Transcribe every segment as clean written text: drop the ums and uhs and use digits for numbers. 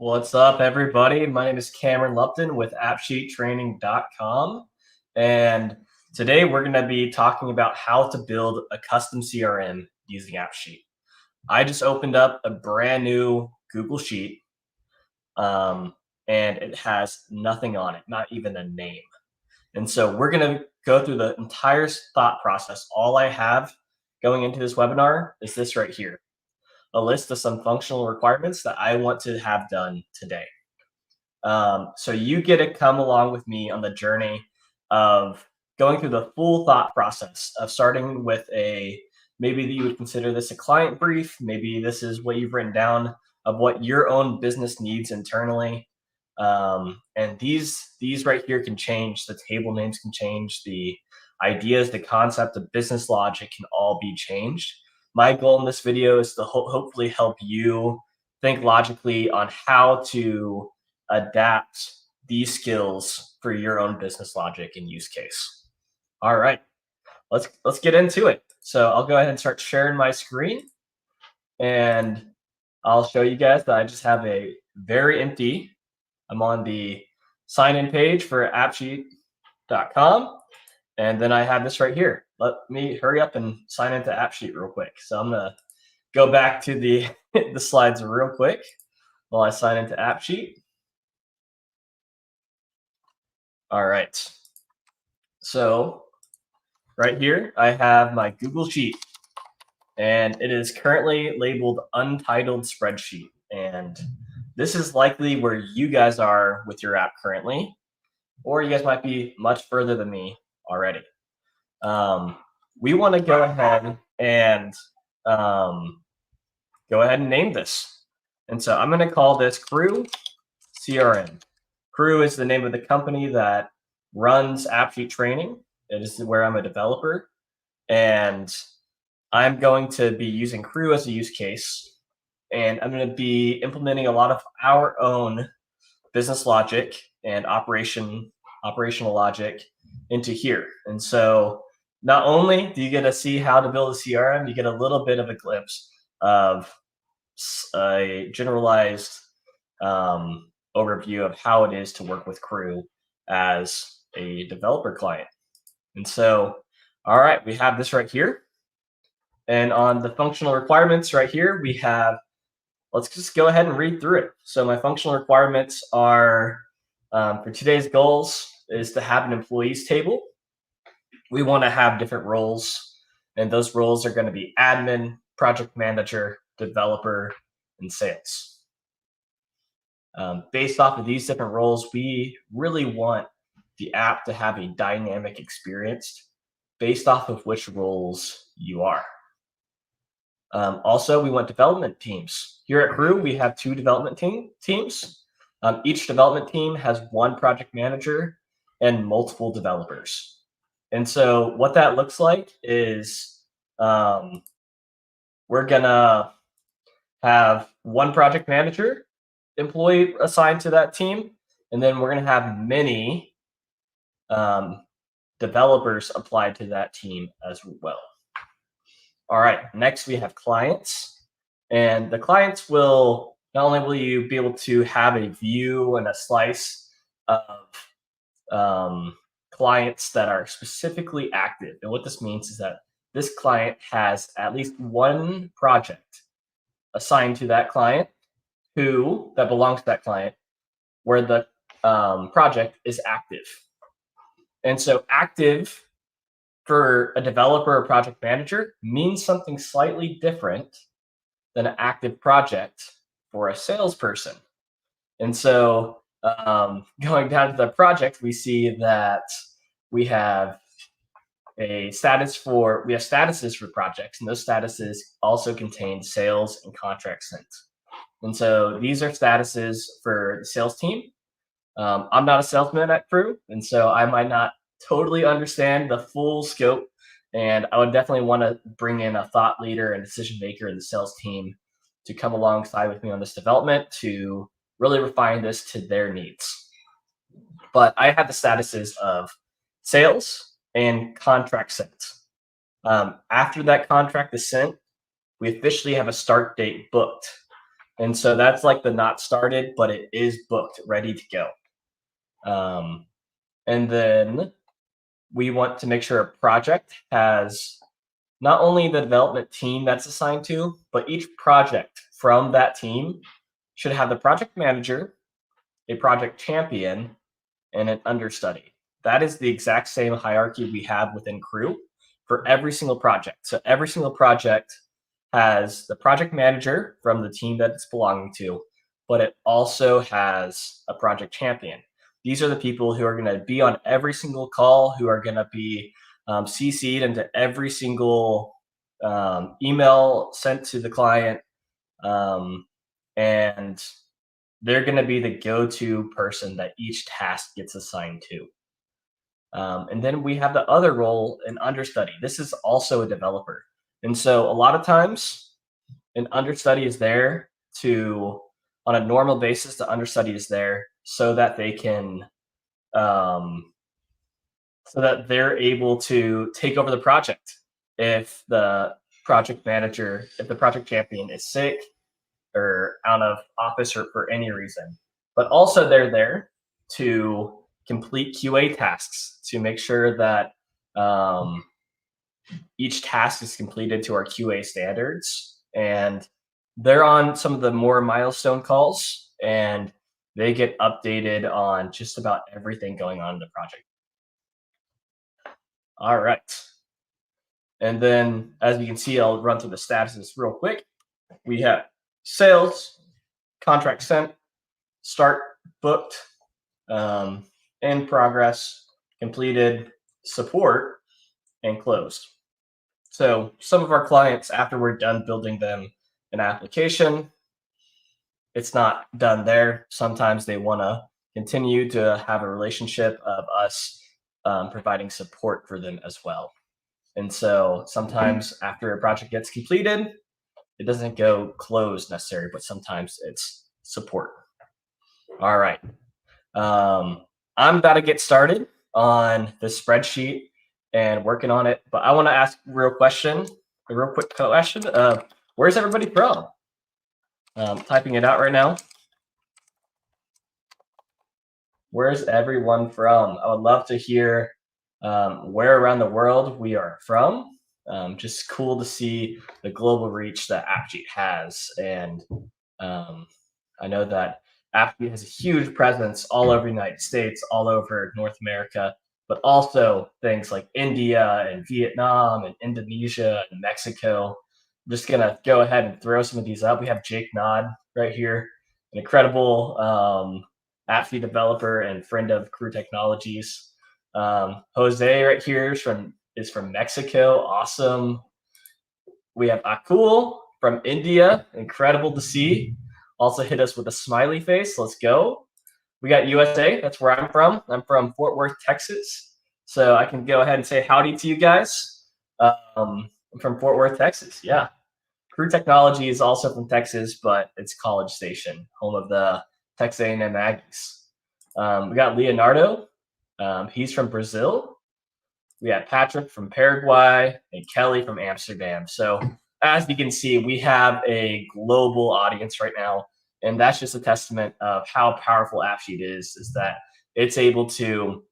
What's up, everybody? My name is Cameron Lupton with AppSheetTraining.com, and today we're going to be talking about how to build a custom CRM using AppSheet. I just opened up a brand new Google Sheet, and it has nothing on it, not even a name. And so we're going to go through the entire thought process. All I have going into this webinar is this right here, a list of some functional requirements that I want to have done today. So you get to come along with me on the journey of going through the full thought process of starting with maybe you would consider this a client brief. Maybe this is what you've written down of what your own business needs internally. And these right here can change. The table names can change. The ideas, the concept, the business logic can all be changed. My goal in this video is to hopefully help you think logically on how to adapt these skills for your own business logic and use case. All right, let's get into it. So I'll go ahead and start sharing my screen, and I'll show you guys that I just have a very empty. I'm on the sign-in page for AppSheet.com, and then I have this right here. Let me hurry up and sign into AppSheet real quick. So I'm gonna go back to the slides real quick while I sign into AppSheet. All right. So right here, I have my Google Sheet, and it is currently labeled Untitled Spreadsheet. And this is likely where you guys are with your app currently, or you guys might be much further than me already. We want to go ahead and name this. And so I'm going to call this Crew CRM. Crew is the name of the company that runs AppSheet Training. It is where I'm a developer, and I'm going to be using Crew as a use case, and I'm going to be implementing a lot of our own business logic and operational logic into here. And so not only do you get to see how to build a CRM, you get a little bit of a glimpse of a generalized overview of how it is to work with Crew as a developer client. And so, all right, we have this right here. And on the functional requirements right here, we have, let's just go ahead and read through it. So my functional requirements are, for today's goals, is to have an employees table. We want to have different roles, and those roles are going to be admin, project manager, developer, and sales. Based off of these different roles, we really want the app to have a dynamic experience based off of which roles you are. Also, we want development teams. Here at Crew, we have 2 development teams. Each development team has 1 project manager and multiple developers. And so what that looks like is we're going to have 1 project manager employee assigned to that team, and then we're going to have many developers applied to that team as well. All right, next we have clients, and the clients will, not only will you be able to have a view and a slice of clients that are specifically active. And what this means is that this client has at least 1 project assigned to that client that belongs to that client, where the project is active. And so active for a developer or project manager means something slightly different than an active project for a salesperson. And so going down to the project, we see that we have statuses for projects, and those statuses also contain sales and contract sent. And so these are statuses for the sales team. I'm not a salesman at Crew, and so I might not totally understand the full scope, and I would definitely want to bring in a thought leader and decision maker in the sales team to come alongside with me on this development to really refine this to their needs. But I have the statuses of sales and contract sent. After that contract is sent, we officially have a start date booked. And so that's like the not started, but it is booked, ready to go. And then we want to make sure a project has not only the development team that's assigned to, but each project from that team should have the project manager, a project champion, and an understudy. That is the exact same hierarchy we have within Crew for every single project. So every single project has the project manager from the team that it's belonging to, but it also has a project champion. These are the people who are going to be on every single call, who are going to be CC'd into every single email sent to the client. And they're going to be the go-to person that each task gets assigned to. And then we have the other role, an understudy. This is also a developer. And so a lot of times an understudy is there to, on a normal basis, the understudy is there so that they can, so that they're able to take over the project. If the project manager, if the project champion is sick or out of office or for any reason, but also they're there to complete QA tasks to make sure that each task is completed to our QA standards. And they're on some of the more milestone calls and they get updated on just about everything going on in the project. All right. And then as you can see, I'll run through the statuses real quick. We have sales, contract sent, start booked, in progress, completed, support, and closed. So some of our clients, after we're done building them an application, it's not done there. Sometimes they want to continue to have a relationship of us providing support for them as well. And so sometimes after a project gets completed, it doesn't go closed necessarily, but sometimes it's support. All right. I'm about to get started on the spreadsheet and working on it, but I want to ask a real quick question. Where's everybody from? Typing it out right now. Where's everyone from? I would love to hear where around the world we are from. Just cool to see the global reach that AppSheet has. And I know that AppSheet has a huge presence all over the United States, all over North America, but also things like India and Vietnam and Indonesia and Mexico. I'm just going to go ahead and throw some of these up. We have Jake Nod right here, an incredible AppSheet developer and friend of Crew Technologies. Jose right here is from Mexico. Awesome. We have Akul from India. Incredible to see. Also hit us with a smiley face. Let's go. We got USA. That's where I'm from. I'm from Fort Worth, Texas. So I can go ahead and say howdy to you guys. I'm from Fort Worth, Texas. Yeah. Crew Technology is also from Texas, but it's College Station, home of the Texas A&M Aggies. We got Leonardo. He's from Brazil. We have Patrick from Paraguay and Kelly from Amsterdam. So as you can see, we have a global audience right now. And that's just a testament of how powerful AppSheet is that it's able to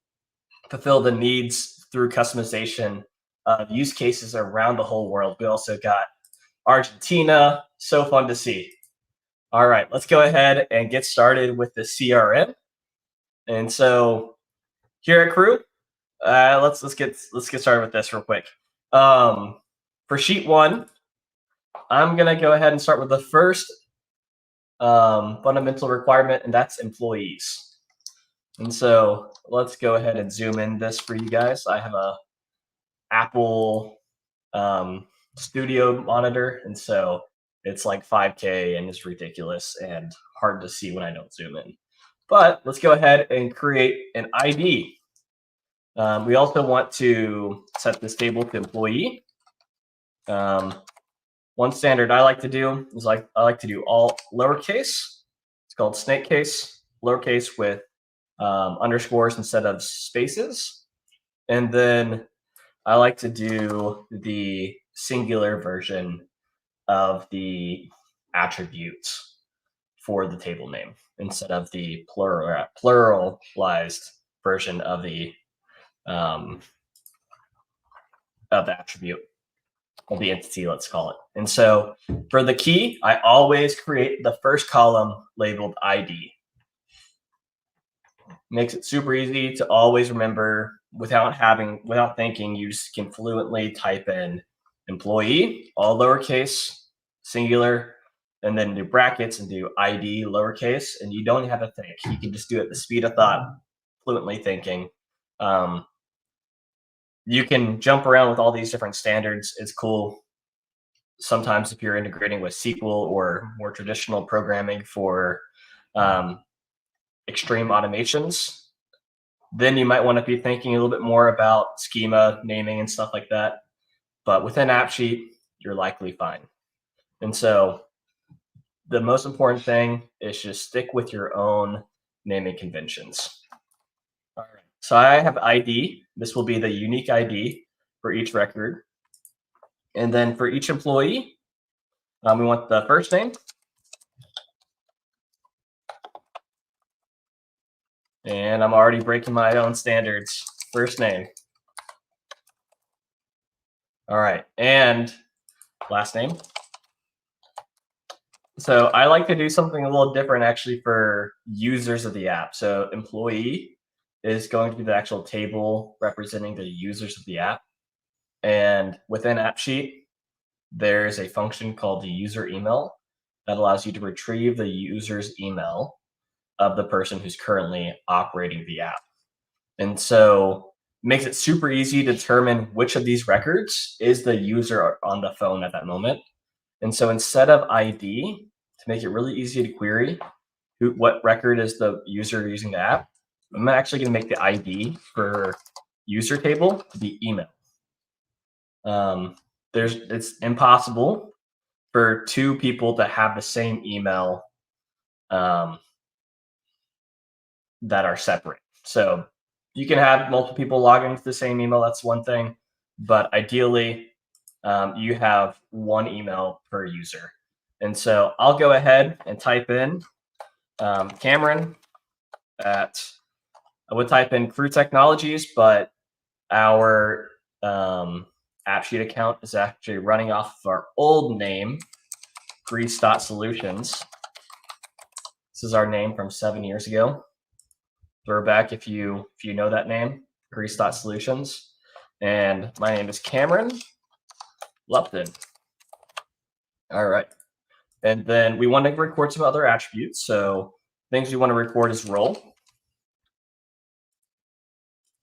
fulfill the needs through customization of use cases around the whole world. We also got Argentina. So fun to see. All right, let's go ahead and get started with the CRM. And so here at Crew, let's get started with this real quick. For sheet one, I'm gonna go ahead and start with the first fundamental requirement, and that's employees. And so let's go ahead and zoom in this for you guys. I have a Apple Studio monitor, and so it's like 5K and it's ridiculous and hard to see when I don't zoom in. But let's go ahead and create an ID. We also want to set this table to employee. One standard I like to do is I like to do all lowercase. It's called snake case, lowercase with underscores instead of spaces. And then I like to do the singular version of the attributes. for the table name instead of the pluralized version of the attribute of the entity, let's call it. And so for the key, I always create the first column labeled ID. Makes it super easy to always remember without thinking. You just can fluently type in employee, all lowercase, singular, and then do brackets and do ID lowercase, and you don't have to think. You can just do it at the speed of thought, fluently thinking. You can jump around with all these different standards. It's cool. Sometimes if you're integrating with SQL or more traditional programming for extreme automations, then you might want to be thinking a little bit more about schema, naming, and stuff like that. But within AppSheet, you're likely fine. And so the most important thing is just stick with your own naming conventions. All right. So I have ID. This will be the unique ID for each record. And then for each employee, we want the first name. And I'm already breaking my own standards. First name. All right. And last name. So I like to do something a little different actually for users of the app. So employee is going to be the actual table representing the users of the app. And within AppSheet, there's a function called the user email that allows you to retrieve the user's email of the person who's currently operating the app. And so it makes it super easy to determine which of these records is the user on the phone at that moment. And so instead of ID, to make it really easy to query what record is the user using the app, I'm actually going to make the ID for user table to be email. It's impossible for two people to have the same email that are separate. So you can have multiple people log into the same email. That's one thing. But ideally, you have one email per user. And so I'll go ahead and type in Camron I would type in Crew Technologies, but our AppSheet account is actually running off of our old name, Grease.Solutions. This is our name from 7 years ago. Throw back if you know that name, Grease.Solutions. And my name is Camron Lupton. All right. And then we want to record some other attributes. So things we want to record is role.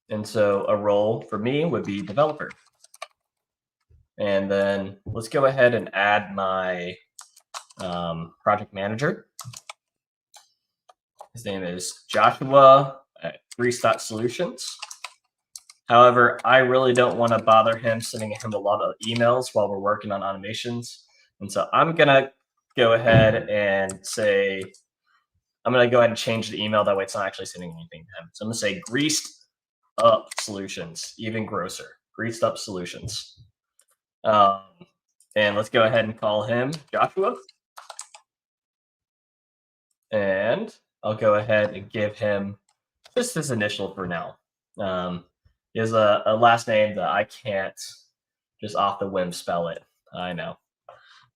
And so a role for me would be developer. And then let's go ahead and add my project manager. His name is Joshua at Grease.Solutions. However, I really don't want to bother him sending him a lot of emails while we're working on automations. And so I'm going to go ahead and say, I'm going to go ahead and change the email. That way it's not actually sending anything to him. So I'm going to say Greased Up Solutions, even grosser, Greased Up Solutions. And let's go ahead and call him Joshua. And I'll go ahead and give him just his initial for now. He has a last name that I can't just off the whim spell it. I know.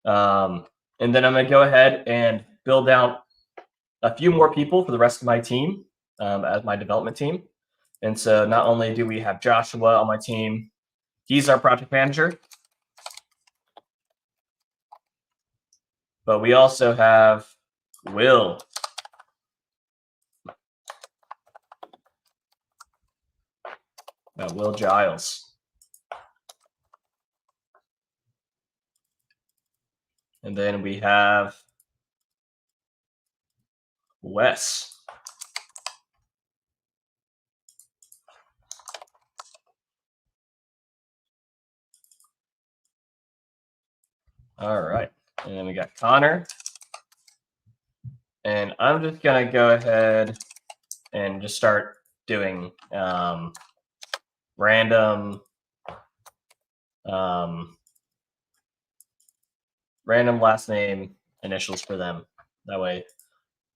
And then I'm going to go ahead and build out a few more people for the rest of my team as my development team. And so not only do we have Joshua on my team, he's our project manager, but we also have Will. Will Giles. And then we have Wes. All right. And then we got Connor. And I'm just going to go ahead and just start doing random last name initials for them. That way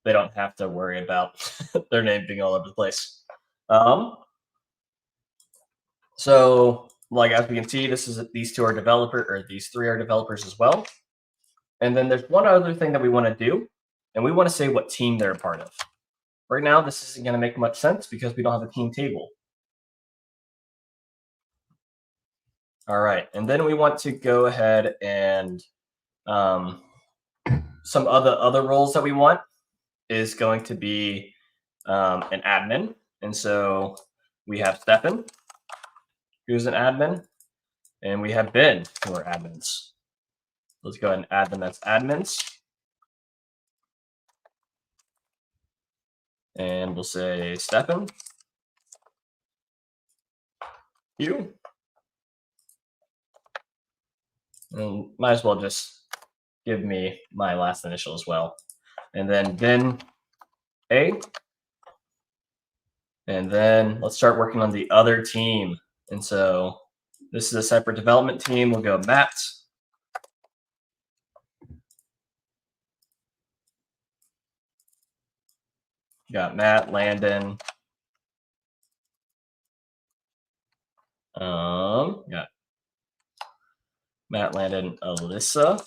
they don't have to worry about their name being all over the place. So like as we can see, these two are these three are developers as well. And then there's one other thing that we want to do, and we want to say what team they're a part of. Right now, this isn't going to make much sense because we don't have a team table. All right, and then we want to go ahead and some other roles that we want is going to be an admin. And so we have Stefan, who's an admin, and we have Ben, who are admins. Let's go ahead and add them as admins. And we'll say Stefan, you. And might as well just give me my last initial as well. And then Ben A. And then let's start working on the other team. And so this is a separate development team. We'll go Matt. Got Matt, Landon. Got Matt, Landon, Alyssa,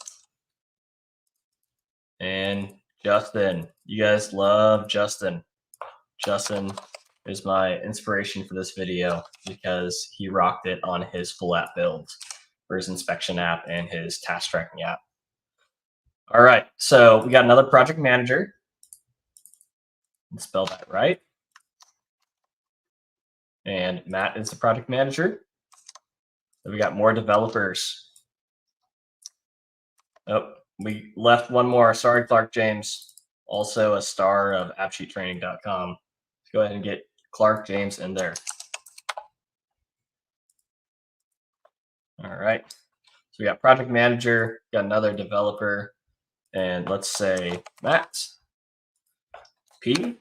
and Justin. You guys love Justin. Justin is my inspiration for this video because he rocked it on his full app build for his inspection app and his task tracking app. All right, so we got another project manager. Let's spell that right. And Matt is the project manager. Then we got more developers. Oh, we left one more. Sorry, Clark James, also a star of AppSheetTraining.com. Let's go ahead and get Clark James in there. All right. So we got project manager, got another developer, and let's say Matt, P,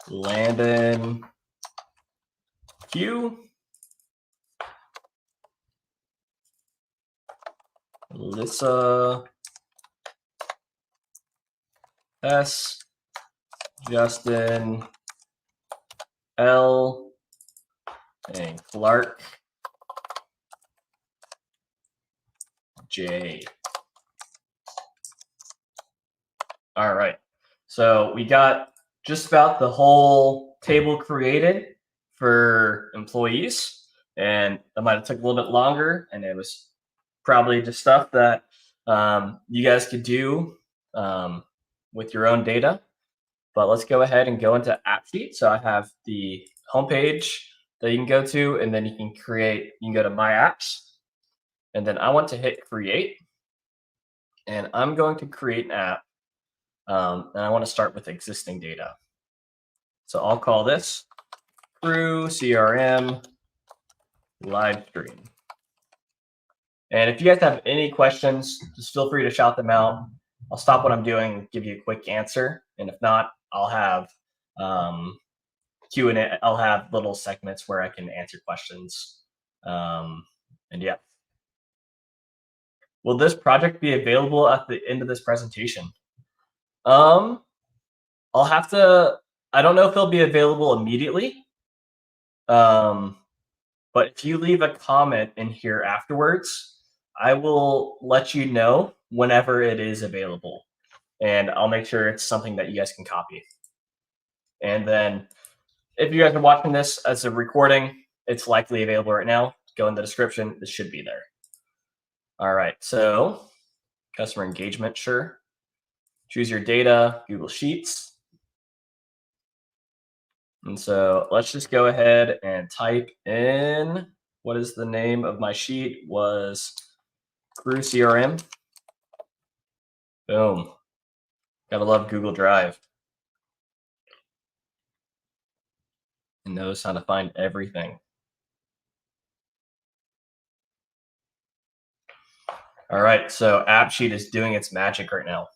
Landon, Q, Alyssa, S, Justin, L, and Clark, J. All right, so we got just about the whole table created for employees, and that might have took a little bit longer, and it was probably just stuff that you guys could do with your own data. But let's go ahead and go into AppSheet. So I have the homepage that you can go to, and then you can go to My Apps, and then I want to hit Create, and I'm going to create an app, and I want to start with existing data. So I'll call this Crew CRM Live Stream. And if you guys have any questions, just feel free to shout them out. I'll stop what I'm doing and give you a quick answer. And if not, I'll have Q&A. I'll have little segments where I can answer questions. And yeah. Will this project be available at the end of this presentation? I'll have to, I don't know if it'll be available immediately. But if you leave a comment in here afterwards, I will let you know whenever it is available, and I'll make sure it's something that you guys can copy. And then if you guys are watching this as a recording, it's likely available right now. Go in the description. This should be there. All right. So customer engagement, sure. Choose your data, Google Sheets. And so let's just go ahead and type in, what is the name of my sheet? Was Crew CRM. Boom. Gotta love Google Drive. It knows how to find everything. All right, so AppSheet is doing its magic right now.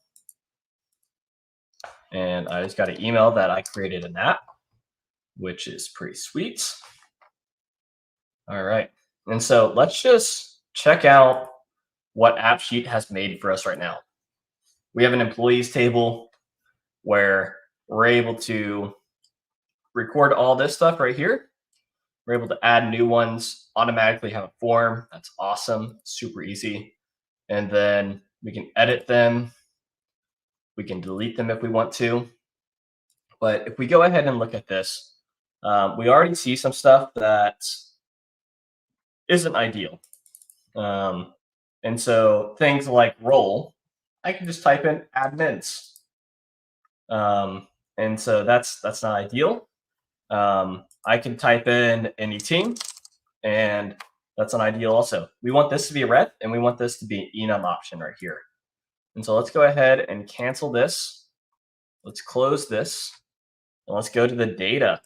And I just got an email that I created an app, which is pretty sweet. All right, and so let's just check out what AppSheet has made for us right now. We have an employees table. where we're able to record all this stuff right here. We're able to add new ones, automatically have a form. That's awesome, super easy. And then we can edit them. We can delete them if we want to. But if we go ahead and look at this, we already see some stuff that isn't ideal. And so things like role, I can just type in admins. And so that's not ideal. I can type in any team, and that's not ideal also. We want this to be a red, and we want this to be an enum option right here. And so let's go ahead and cancel this. Let's close this, and let's go to the data.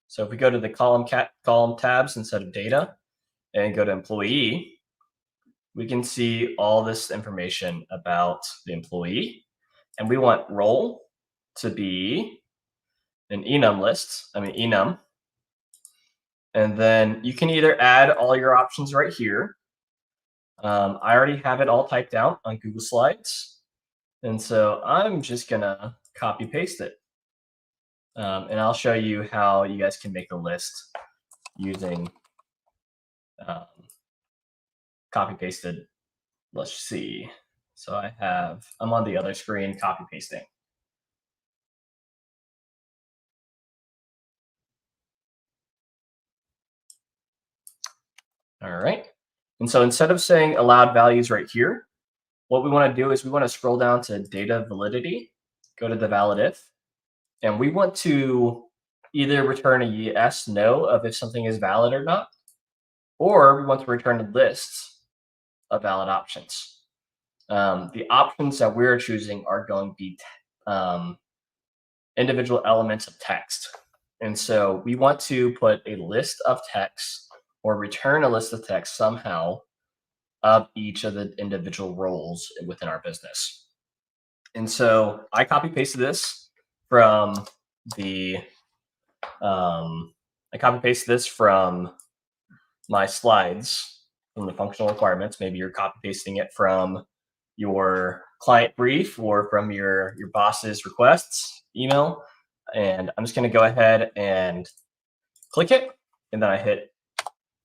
So if we go to the column tabs instead of data and go to employee, we can see all this information about the employee. And we want role to be an enum. And then you can either add all your options right here. I already have it all typed out on Google Slides. And so I'm just gonna copy paste it. And I'll show you how you guys can make a list using copy pasted. Let's see. So I'm on the other screen copy pasting. All right. And so instead of saying allowed values right here, what we want to do is we want to scroll down to data validity, go to the valid if, and we want to either return a yes, no of if something is valid or not, or we want to return a list of valid options. The options that we're choosing are going to be individual elements of text. And so we want to put a list of text or return a list of text somehow of each of the individual roles within our business. And so I copy pasted this from my slides from the functional requirements. Maybe you're copy pasting it from your client brief or from your boss's requests email. And I'm just going to go ahead and click it, and then I hit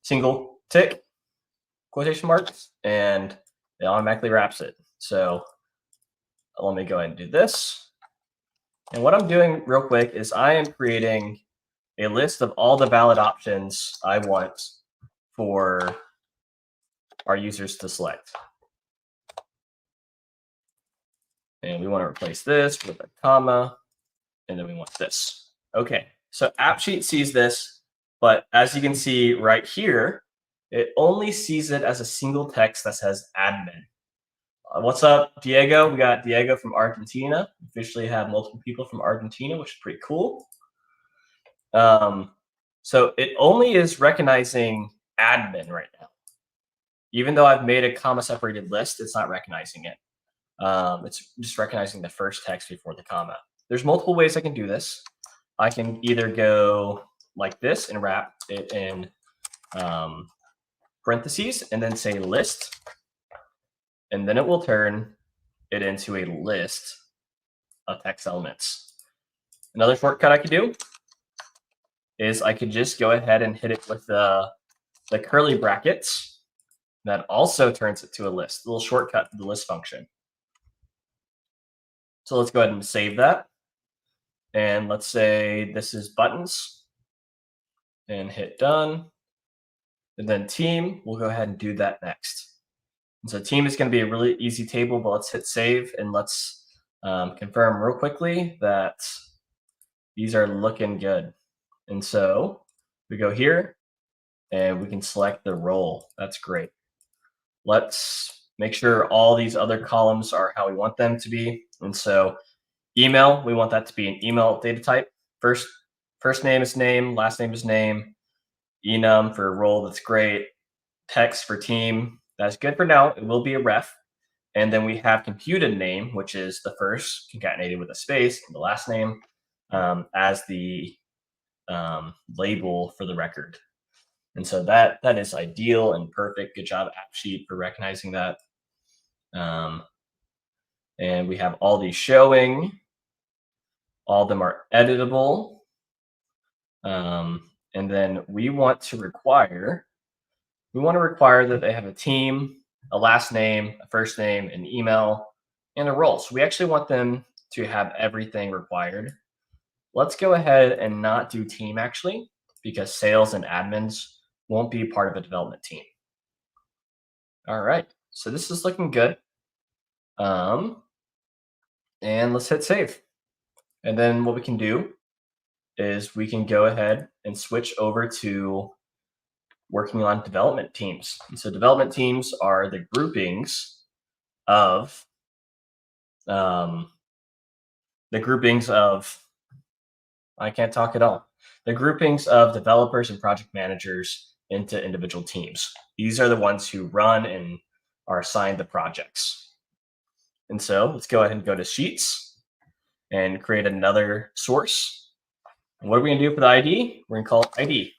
single tick quotation marks, and it automatically wraps it. So let me go ahead and do this. And what I'm doing real quick is I am creating a list of all the valid options I want for our users to select. And we want to replace this with a comma, and then we want this. Okay, so AppSheet sees this, but as you can see right here, it only sees it as a single text that says admin. What's up, Diego? We got Diego from Argentina. We officially have multiple people from Argentina, which is pretty cool. So it only is recognizing admin right now. Even though I've made a comma separated list, it's not recognizing it. It's just recognizing the first text before the comma. There's multiple ways I can do this. I can either go like this and wrap it in parentheses and then say list, and then it will turn it into a list of text elements. Another shortcut I could do is I could just go ahead and hit it with the curly brackets. That also turns it to a list, a little shortcut to the list function. So let's go ahead and save that. And let's say this is buttons, and hit done. And then team, we'll go ahead and do that next. And so team is going to be a really easy table, but let's hit save, and let's confirm real quickly that these are looking good. And so we go here and we can select the role. That's great. Let's make sure all these other columns are how we want them to be. And so email, we want that to be an email data type. First name is name, last name is name. Enum for role, that's great. Text for team, that's good for now. It will be a ref. And then we have computed name, which is the first concatenated with a space and the last name as the label for the record. And so that is ideal and perfect. Good job, AppSheet, for recognizing that. And we have all these showing. All of them are editable. And then we want to require that they have a team, a last name, a first name, an email, and a role. So we actually want them to have everything required. Let's go ahead and not do team actually, because sales and admins won't be part of a development team. All right, so this is looking good. And let's hit save. And then what we can do is we can go ahead and switch over to working on development teams. And so development teams are the groupings of I can't talk at all. The groupings of developers and project managers into individual teams. These are the ones who run and are assigned the projects. And so let's go ahead and go to Sheets and create another source. And what are we gonna do for the ID? We're gonna call it ID.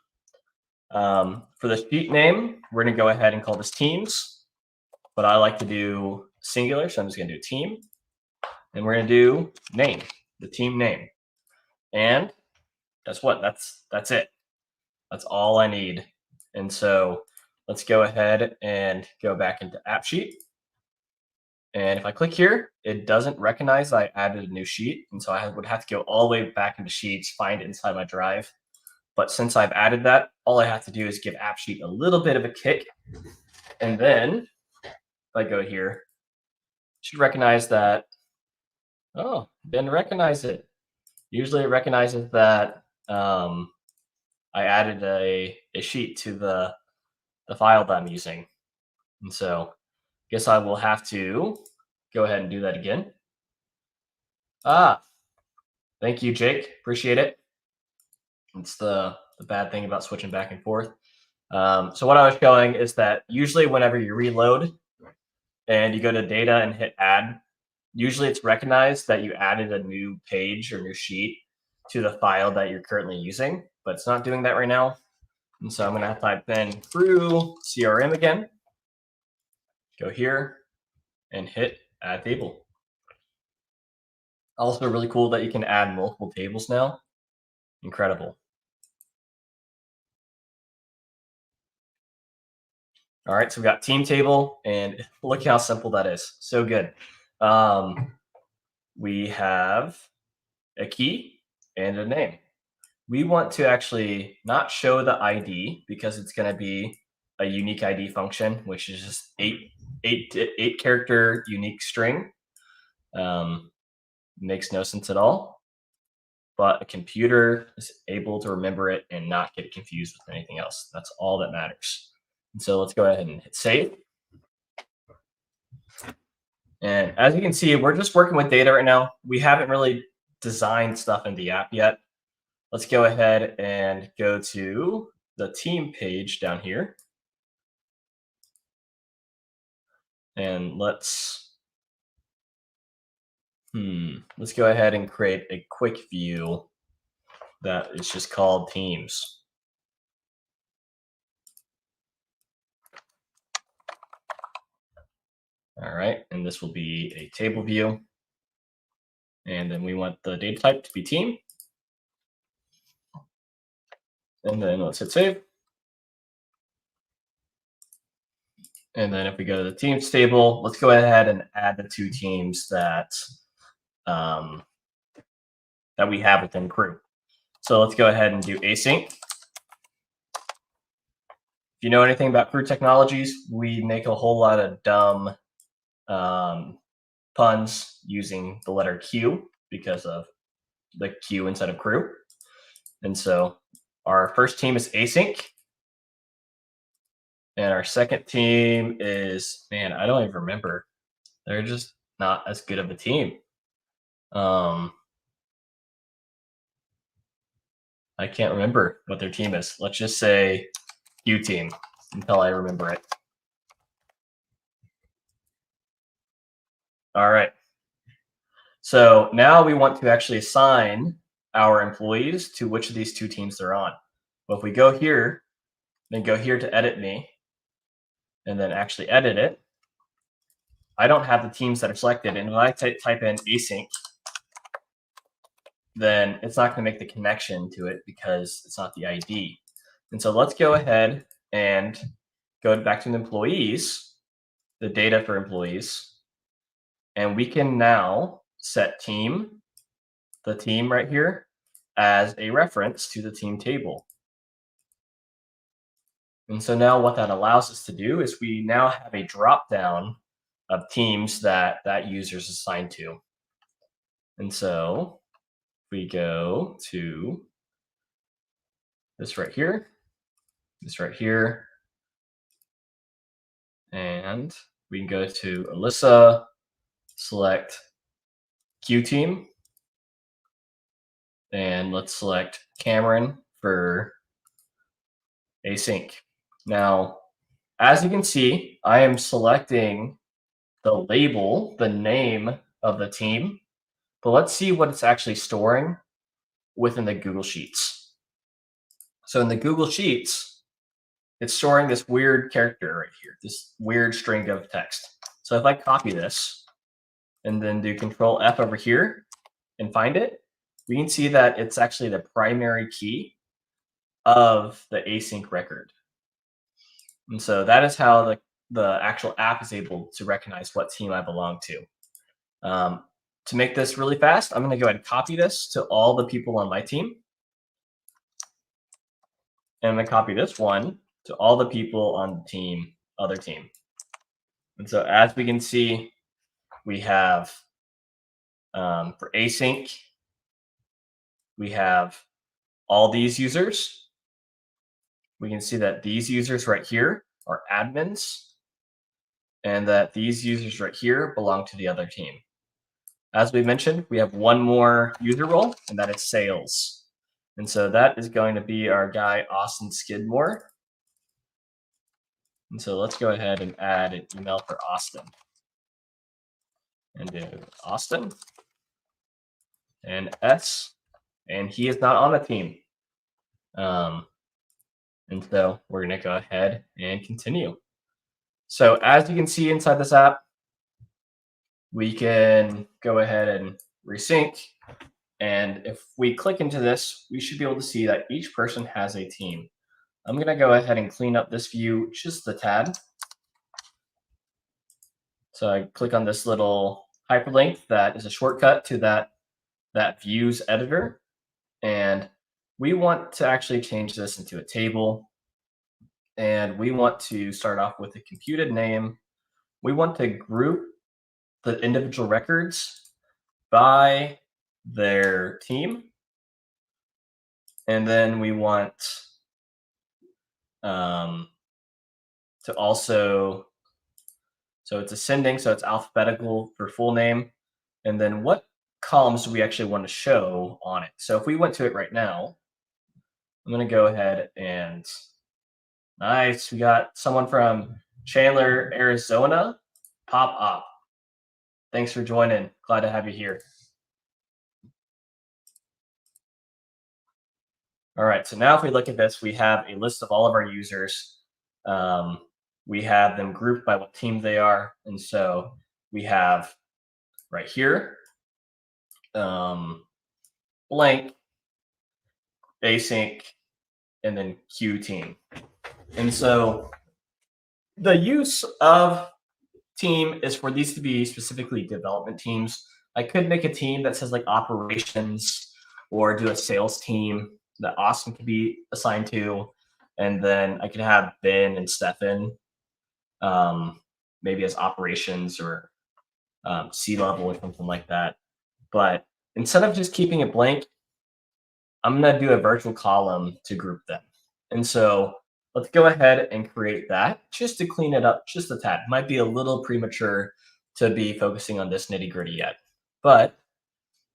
For the sheet name, we're gonna go ahead and call this teams, but I like to do singular, so I'm just gonna do team. And we're gonna do name, the team name. And guess what? That's it. That's all I need. And so let's go ahead and go back into AppSheet. And if I click here, it doesn't recognize I added a new sheet. And so I would have to go all the way back into Sheets, find it inside my drive. But since I've added that, all I have to do is give AppSheet a little bit of a kick. And then if I go here, it should recognize that. Oh, didn't recognize it. Usually it recognizes that I added a sheet to the file that I'm using. And so I guess I will have to go ahead and do that again. Thank you, Jake. Appreciate it. It's the bad thing about switching back and forth. So what I was showing is that usually whenever you reload and you go to data and hit add, usually it's recognized that you added a new page or new sheet to the file that you're currently using, but it's not doing that right now. And so I'm going to type in Custom CRM again, go here and hit add table. Also really cool that you can add multiple tables now. Incredible. All right, so we got team table, and look how simple that is. So good. We have a key and a name. We want to actually not show the ID because it's going to be a unique ID function, which is just eight character unique string. Makes no sense at all. But a computer is able to remember it and not get confused with anything else. That's all that matters. And so let's go ahead and hit save. And as you can see, we're just working with data right now. We haven't really designed stuff in the app yet. Let's go ahead and go to the team page down here. And let's go ahead and create a quick view that is just called teams. All right, and this will be a table view. And then we want the data type to be team. And then let's hit save. And then if we go to the teams table, let's go ahead and add the two teams that that we have within Crew. So let's go ahead and do async. If you know anything about Crew technologies, we make a whole lot of dumb puns using the letter Q because of the Q inside of Crew. And so our first team is async. And our second team is, man, I don't even remember. They're just not as good of a team. I can't remember what their team is. Let's just say Q team until I remember it. All right. So now we want to actually assign our employees to which of these two teams they're on. Well, if we go here, then go here to edit me, and then actually edit it, I don't have the teams that are selected. And when I type in async, then it's not going to make the connection to it because it's not the ID. And so let's go ahead and go back to the employees, the data for employees, and we can now set team, the team right here, as a reference to the team table. And so now what that allows us to do is we now have a drop down of teams that that user is assigned to. And so we go to this right here, and we can go to Alyssa, select Q team, and let's select Camron for async. Now, as you can see, I am selecting the label, the name of the team, but let's see what it's actually storing within the Google Sheets. So in the Google Sheets, it's storing this weird character right here, this weird string of text. So if I copy this and then do Control F over here and find it, we can see that it's actually the primary key of the async record. And so that is how the actual app is able to recognize what team I belong to. To make this really fast, I'm going to go ahead and copy this to all the people on my team. And I'm going to copy this one to all the people on the team, other team. And so as we can see, we have for async, we have all these users. We can see that these users right here are admins, and that these users right here belong to the other team. As we mentioned, we have one more user role, and that is sales. And so that is going to be our guy, Austin Skidmore. And so let's go ahead and add an email for Austin. And do Austin and S, and he is not on the team. And so we're going to go ahead and continue. So as you can see inside this app, we can go ahead and resync. And if we click into this, we should be able to see that each person has a team. I'm going to go ahead and clean up this view just a tad. So I click on this little hyperlink that is a shortcut to that views editor. And we want to actually change this into a table. And we want to start off with a computed name. We want to group the individual records by their team. And then we want to also, so it's ascending, so it's alphabetical for full name. And then what columns do we actually want to show on it? So if we went to it right now, I'm going to go ahead and nice. We got someone from Chandler, Arizona. Pop up. Thanks for joining. Glad to have you here. All right, so now if we look at this, we have a list of all of our users. We have them grouped by what team they are. And so we have right here, blank, async, and then Q team. And so the use of team is for these to be specifically development teams. I could make a team that says like operations or do a sales team that Austin could be assigned to. And then I could have Ben and Stefan maybe as operations or C-level or something like that. But instead of just keeping it blank, I'm going to do a virtual column to group them. And so let's go ahead and create that just to clean it up just a tad. Might be a little premature to be focusing on this nitty-gritty yet, but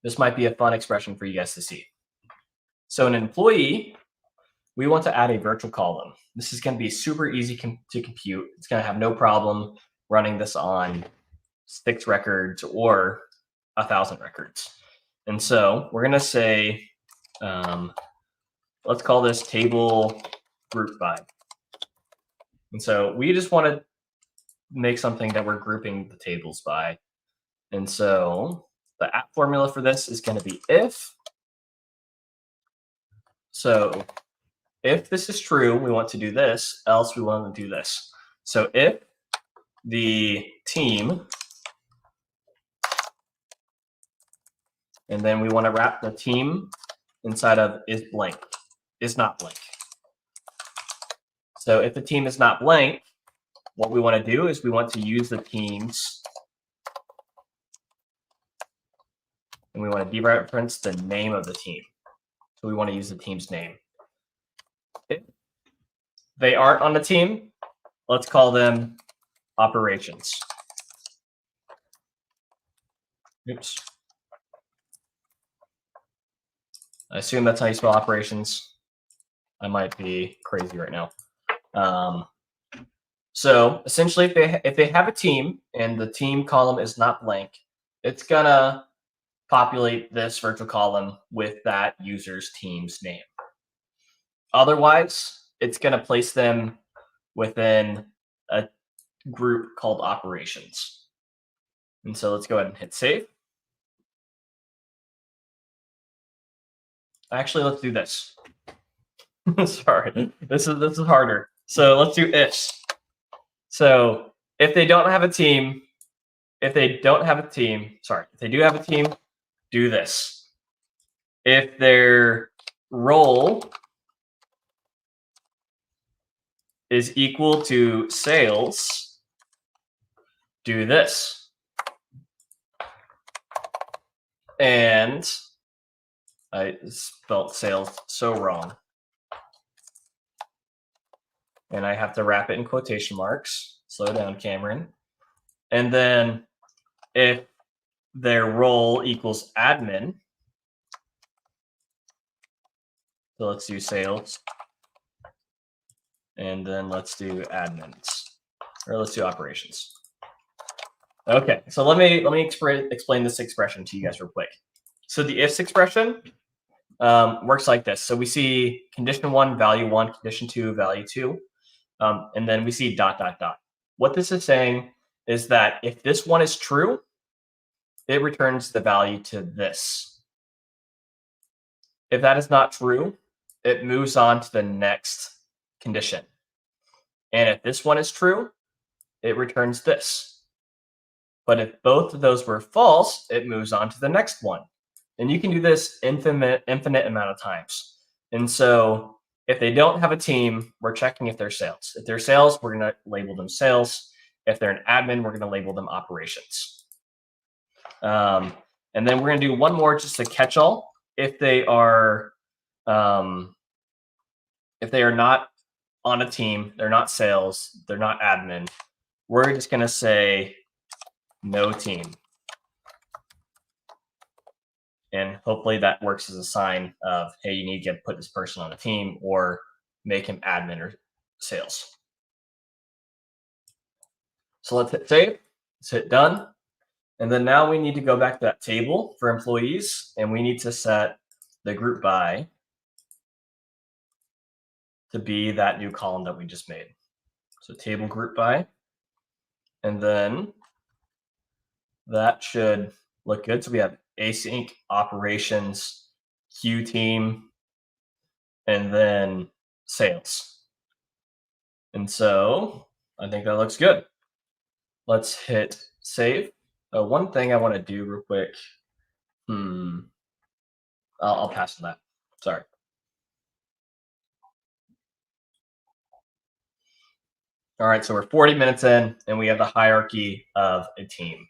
this might be a fun expression for you guys to see. So an employee, we want to add a virtual column. This is going to be super easy to compute. It's going to have no problem running this on 6 records or 1,000 records. And so we're going to say, let's call this table group by. And so we just want to make something that we're grouping the tables by. And so the app formula for this is going to be if So if this is true, we want to do this, else we want to do this. So if the team, and then we want to wrap the team inside of is blank, is not blank. So if the team is not blank, what we want to do is we want to use the teams, and we want to dereference the name of the team. So we want to use the team's name. If they aren't on the team, let's call them operations. Oops. I assume that's how you spell operations. I might be crazy right now. So essentially, if they have a team and the team column is not blank, it's gonna populate this virtual column with that user's team's name. Otherwise, it's gonna place them within a group called operations. And so let's go ahead and hit save. Actually, let's do this. Sorry, this is harder. So let's do ifs. So if they don't have a team, if they do have a team, do this. If their role is equal to sales, do this. And I spelled sales so wrong. And I have to wrap it in quotation marks. Slow down, Camron. And then if their role equals admin, so let's do sales. And then let's do admins, or let's do operations. Okay, so let me explain this expression to you guys real quick. So the ifs expression works like this. So we see condition 1, value 1, condition 2, value 2. And then we see ... What this is saying is that if this one is true, it returns the value to this. If that is not true, it moves on to the next condition. And if this one is true, it returns this. But if both of those were false, it moves on to the next one. And you can do this infinite amount of times. And so if they don't have a team, we're checking if they're sales. If they're sales, we're going to label them sales. If they're an admin, we're going to label them operations. And then we're going to do one more just to catch all. If they are not on a team, they're not sales, they're not admin, we're just going to say no team. And hopefully that works as a sign of, hey, you need to put this person on a team or make him admin or sales. So let's hit save. Let's hit done. And then now we need to go back to that table for employees, and we need to set the group by to be that new column that we just made. So table group by, and then that should look good. So we have async operations, Q team, and then sales. And so I think that looks good. Let's hit save. One thing I want to do real quick. I'll pass on that. Sorry. All right, so we're 40 minutes in, and we have the hierarchy of a team.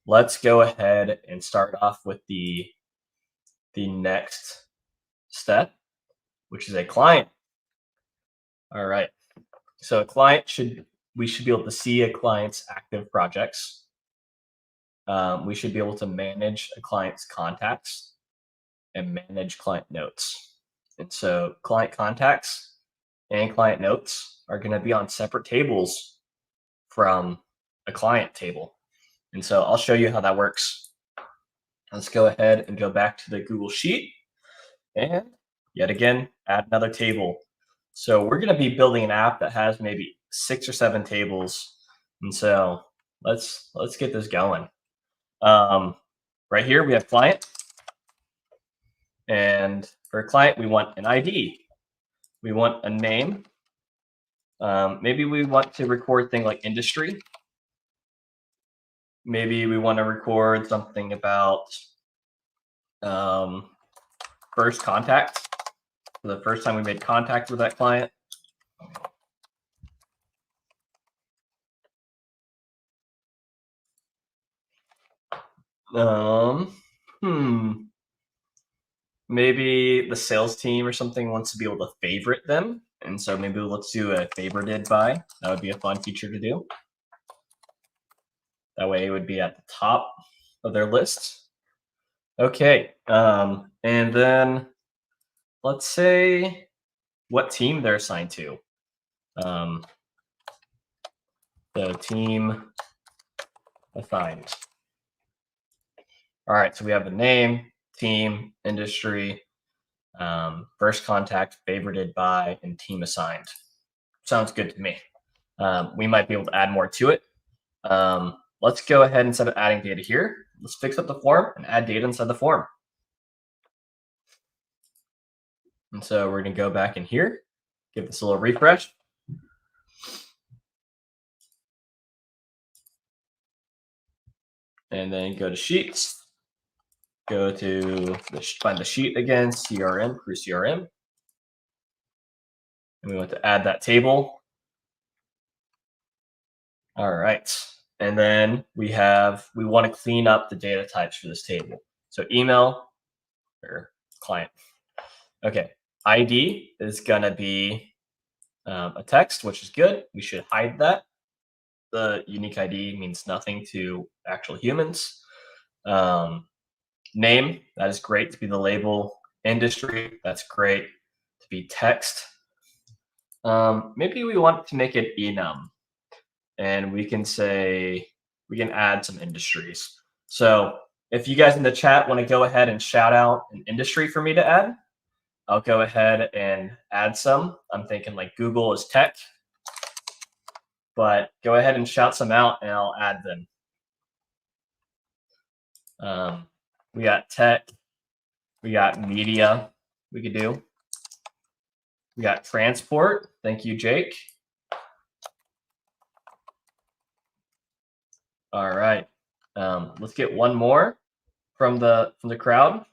Let's go ahead and start off with the next step, which is a client. All right, so a client we should be able to see a client's active projects. We should be able to manage a client's contacts and manage client notes. And so client contacts and client notes are going to be on separate tables from a client table. And so I'll show you how that works. Let's go ahead and go back to the Google Sheet and yet again, add another table. So we're going to be building an app that has maybe 6 or 7 tables. And so let's get this going. Right here, we have client. And For a client, we want an ID. We want a name. Maybe we want to record things like industry. Maybe we want to record something about first contact. The first time we made contact with that client. Maybe the sales team or something wants to be able to favorite them. And so maybe let's do a favorited by. That would be a fun feature to do. That way it would be at the top of their list. Okay. And then let's say what team they're assigned to. The team assigned. All right, so we have the name, team, industry, first contact, favorited by, and team assigned. Sounds good to me. We might be able to add more to it. Let's go ahead instead of adding data here. Let's fix up the form and add data inside the form. And so we're going to go back in here, give this a little refresh. And then go to Sheets. Go to find the sheet again, CRM, Crew CRM. And we want to add that table. All right. And then we want to clean up the data types for this table. So email or client. Okay. ID is going to be a text, which is good. We should hide that. The unique ID means nothing to actual humans. Name, that is great to be the label. Industry, that's great to be text. Maybe we want to make it enum, and we can add some industries. So if you guys in the chat want to go ahead and shout out an industry for me to add, I'll go ahead and add some. I'm thinking like Google is tech, but go ahead and shout some out and I'll add them. We got tech, we got media we could do. We got transport. Thank you, Jake. All right. Let's get one more from the crowd.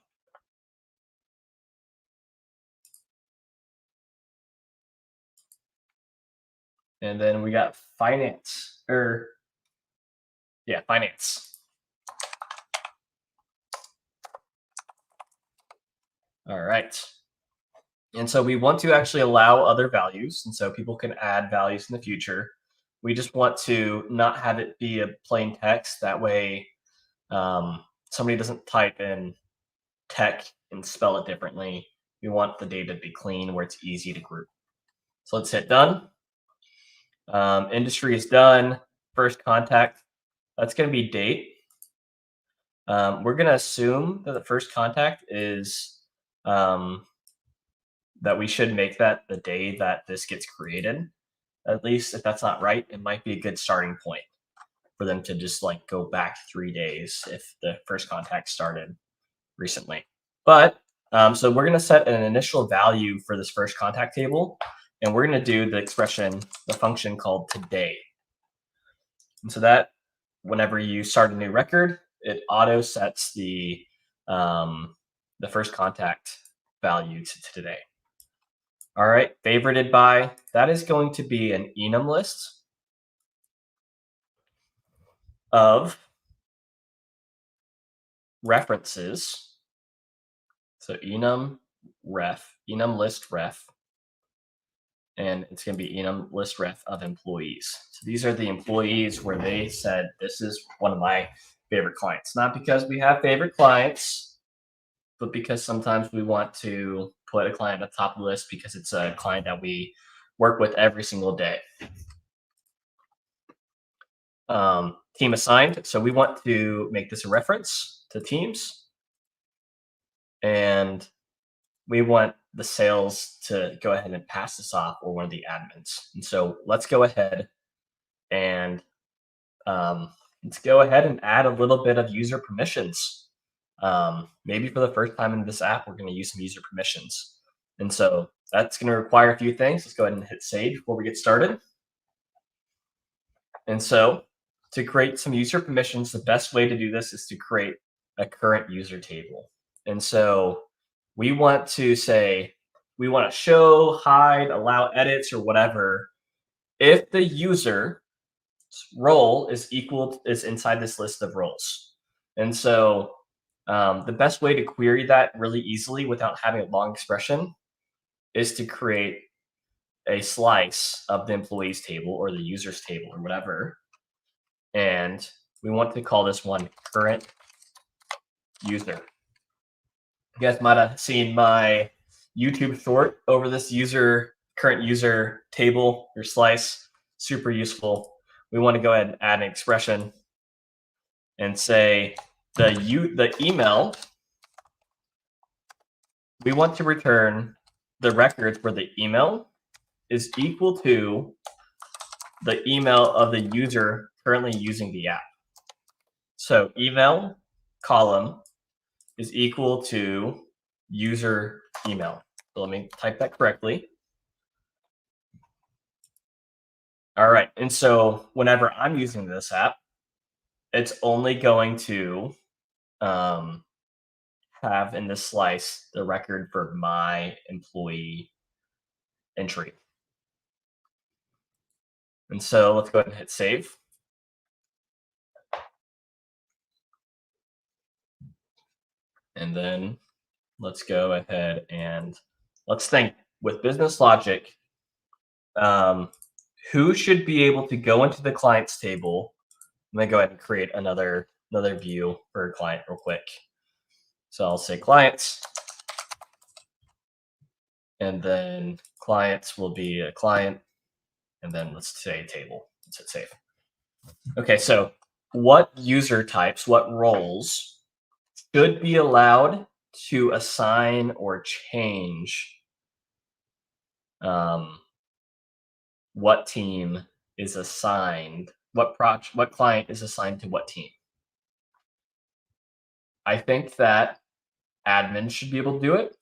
And then we got finance. Finance. All right. And so we want to actually allow other values. And so people can add values in the future. We just want to not have it be a plain text. That way somebody doesn't type in tech and spell it differently. We want the data to be clean where it's easy to group. So let's hit done. Industry is done. First contact, that's going to be date. We're going to assume that the first contact is that we should make that the day that this gets created. At least if that's not right, it might be a good starting point for them to just like go back 3 days if the first contact started recently. But so we're going to set an initial value for this first contact table, and we're going to do the function called today. And so that whenever you start a new record, it auto sets the first contact value to today. All right, favorited by, that is going to be an enum list of references. So enum list ref, and it's going to be enum list ref of employees. So these are the employees where they said, this is one of my favorite clients. Not because we have favorite clients, but because sometimes we want to put a client at the top of the list because it's a client that we work with every single day. Team assigned. So we want to make this a reference to teams. And we want the sales to go ahead and pass this off, or one of the admins. And so let's go ahead and add a little bit of user permissions. Maybe for the first time in this app, we're going to use some user permissions. And so that's going to require a few things. Let's go ahead and hit save before we get started. And so to create some user permissions, the best way to do this is to create a current user table. And so we want to say, we want to show, hide, allow edits, or whatever if the user role is inside this list of roles. And so the best way to query that really easily without having a long expression is to create a slice of the employees table or the users table or whatever. And we want to call this one current user. You guys might have seen my YouTube short over this current user table or slice. Super useful. We want to go ahead and add an expression and say the email. We want to return the records where the email is equal to the email of the user currently using the app. So email column is equal to user email. So let me type that correctly. All right, and so whenever I'm using this app, it's only going to have in this slice the record for my employee entry. And so let's go ahead and hit save. And then let's go ahead and let's think with business logic, who should be able to go into the clients table. I'm gonna go ahead and create another view for a client real quick. So I'll say clients, and then clients will be a client, and then let's say table. Let's hit save. Okay, so what user types, what roles should be allowed to assign or change what team is assigned, what client is assigned to what team? I think that admin should be able to do it,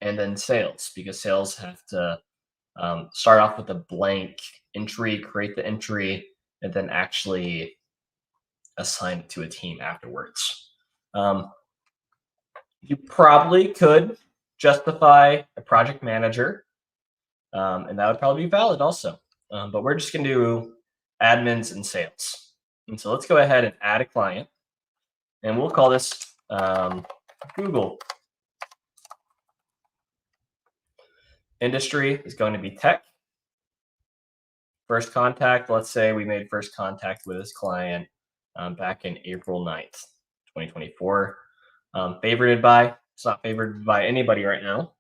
and then sales, because sales have to start off with a blank entry, create the entry, and then actually assign it to a team afterwards. You probably could justify a project manager, and that would probably be valid also. But we're just going to do admins and sales. And so let's go ahead and add a client, and we'll call this Google. Industry is going to be tech. First contact, let's say we made first contact with this client back in April 9th, 2024. Favorited by, it's not favored by anybody right now.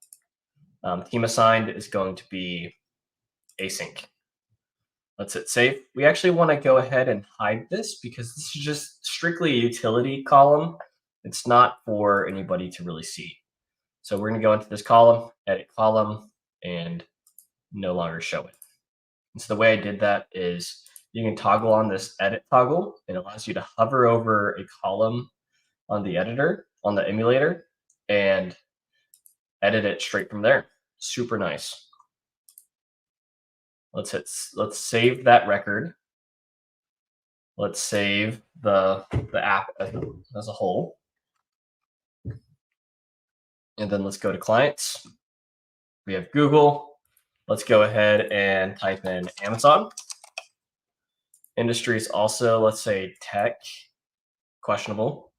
Team assigned is going to be async. Let's hit save. We actually want to go ahead and hide this because this is just strictly a utility column. It's not for anybody to really see. So we're going to go into this column, edit column, and no longer show it. And so the way I did that is you can toggle on this edit toggle. It allows you to hover over a column on the editor, on the emulator, and edit it straight from there. Super nice. Let's save that record. Let's save the app as a whole. And then let's go to clients. We have Google. Let's go ahead and type in Amazon. Industries also, let's say tech, questionable.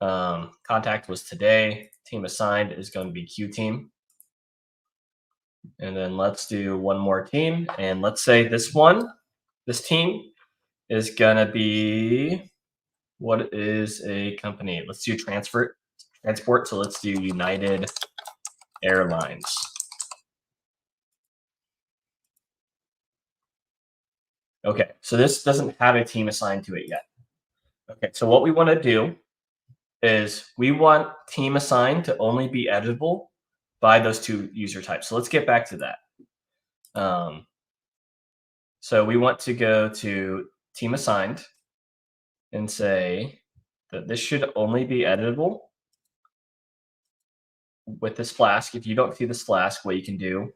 Contact was today. Team assigned is going to be Q team. And then let's do one more team. And let's say this team is going to be, what is a company? Let's do transport. So let's do United Airlines. Okay, so this doesn't have a team assigned to it yet. Okay, so what we want to do is we want team assigned to only be editable by those two user types. So let's get back to that. So we want to go to team assigned and say that this should only be editable with this Flask. If you don't see this Flask, what you can do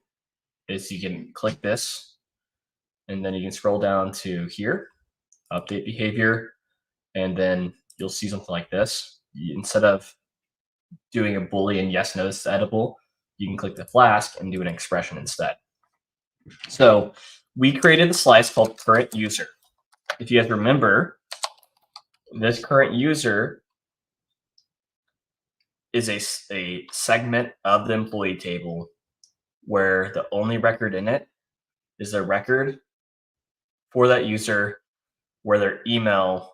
is you can click this, and then you can scroll down to here, update behavior, and then you'll see something like this. Instead of doing a Boolean yes, no, this is editable, you can click the Flask and do an expression instead. So we created the slice called current user. If you guys remember, this current user is a segment of the employee table where the only record in it is a record for that user where their email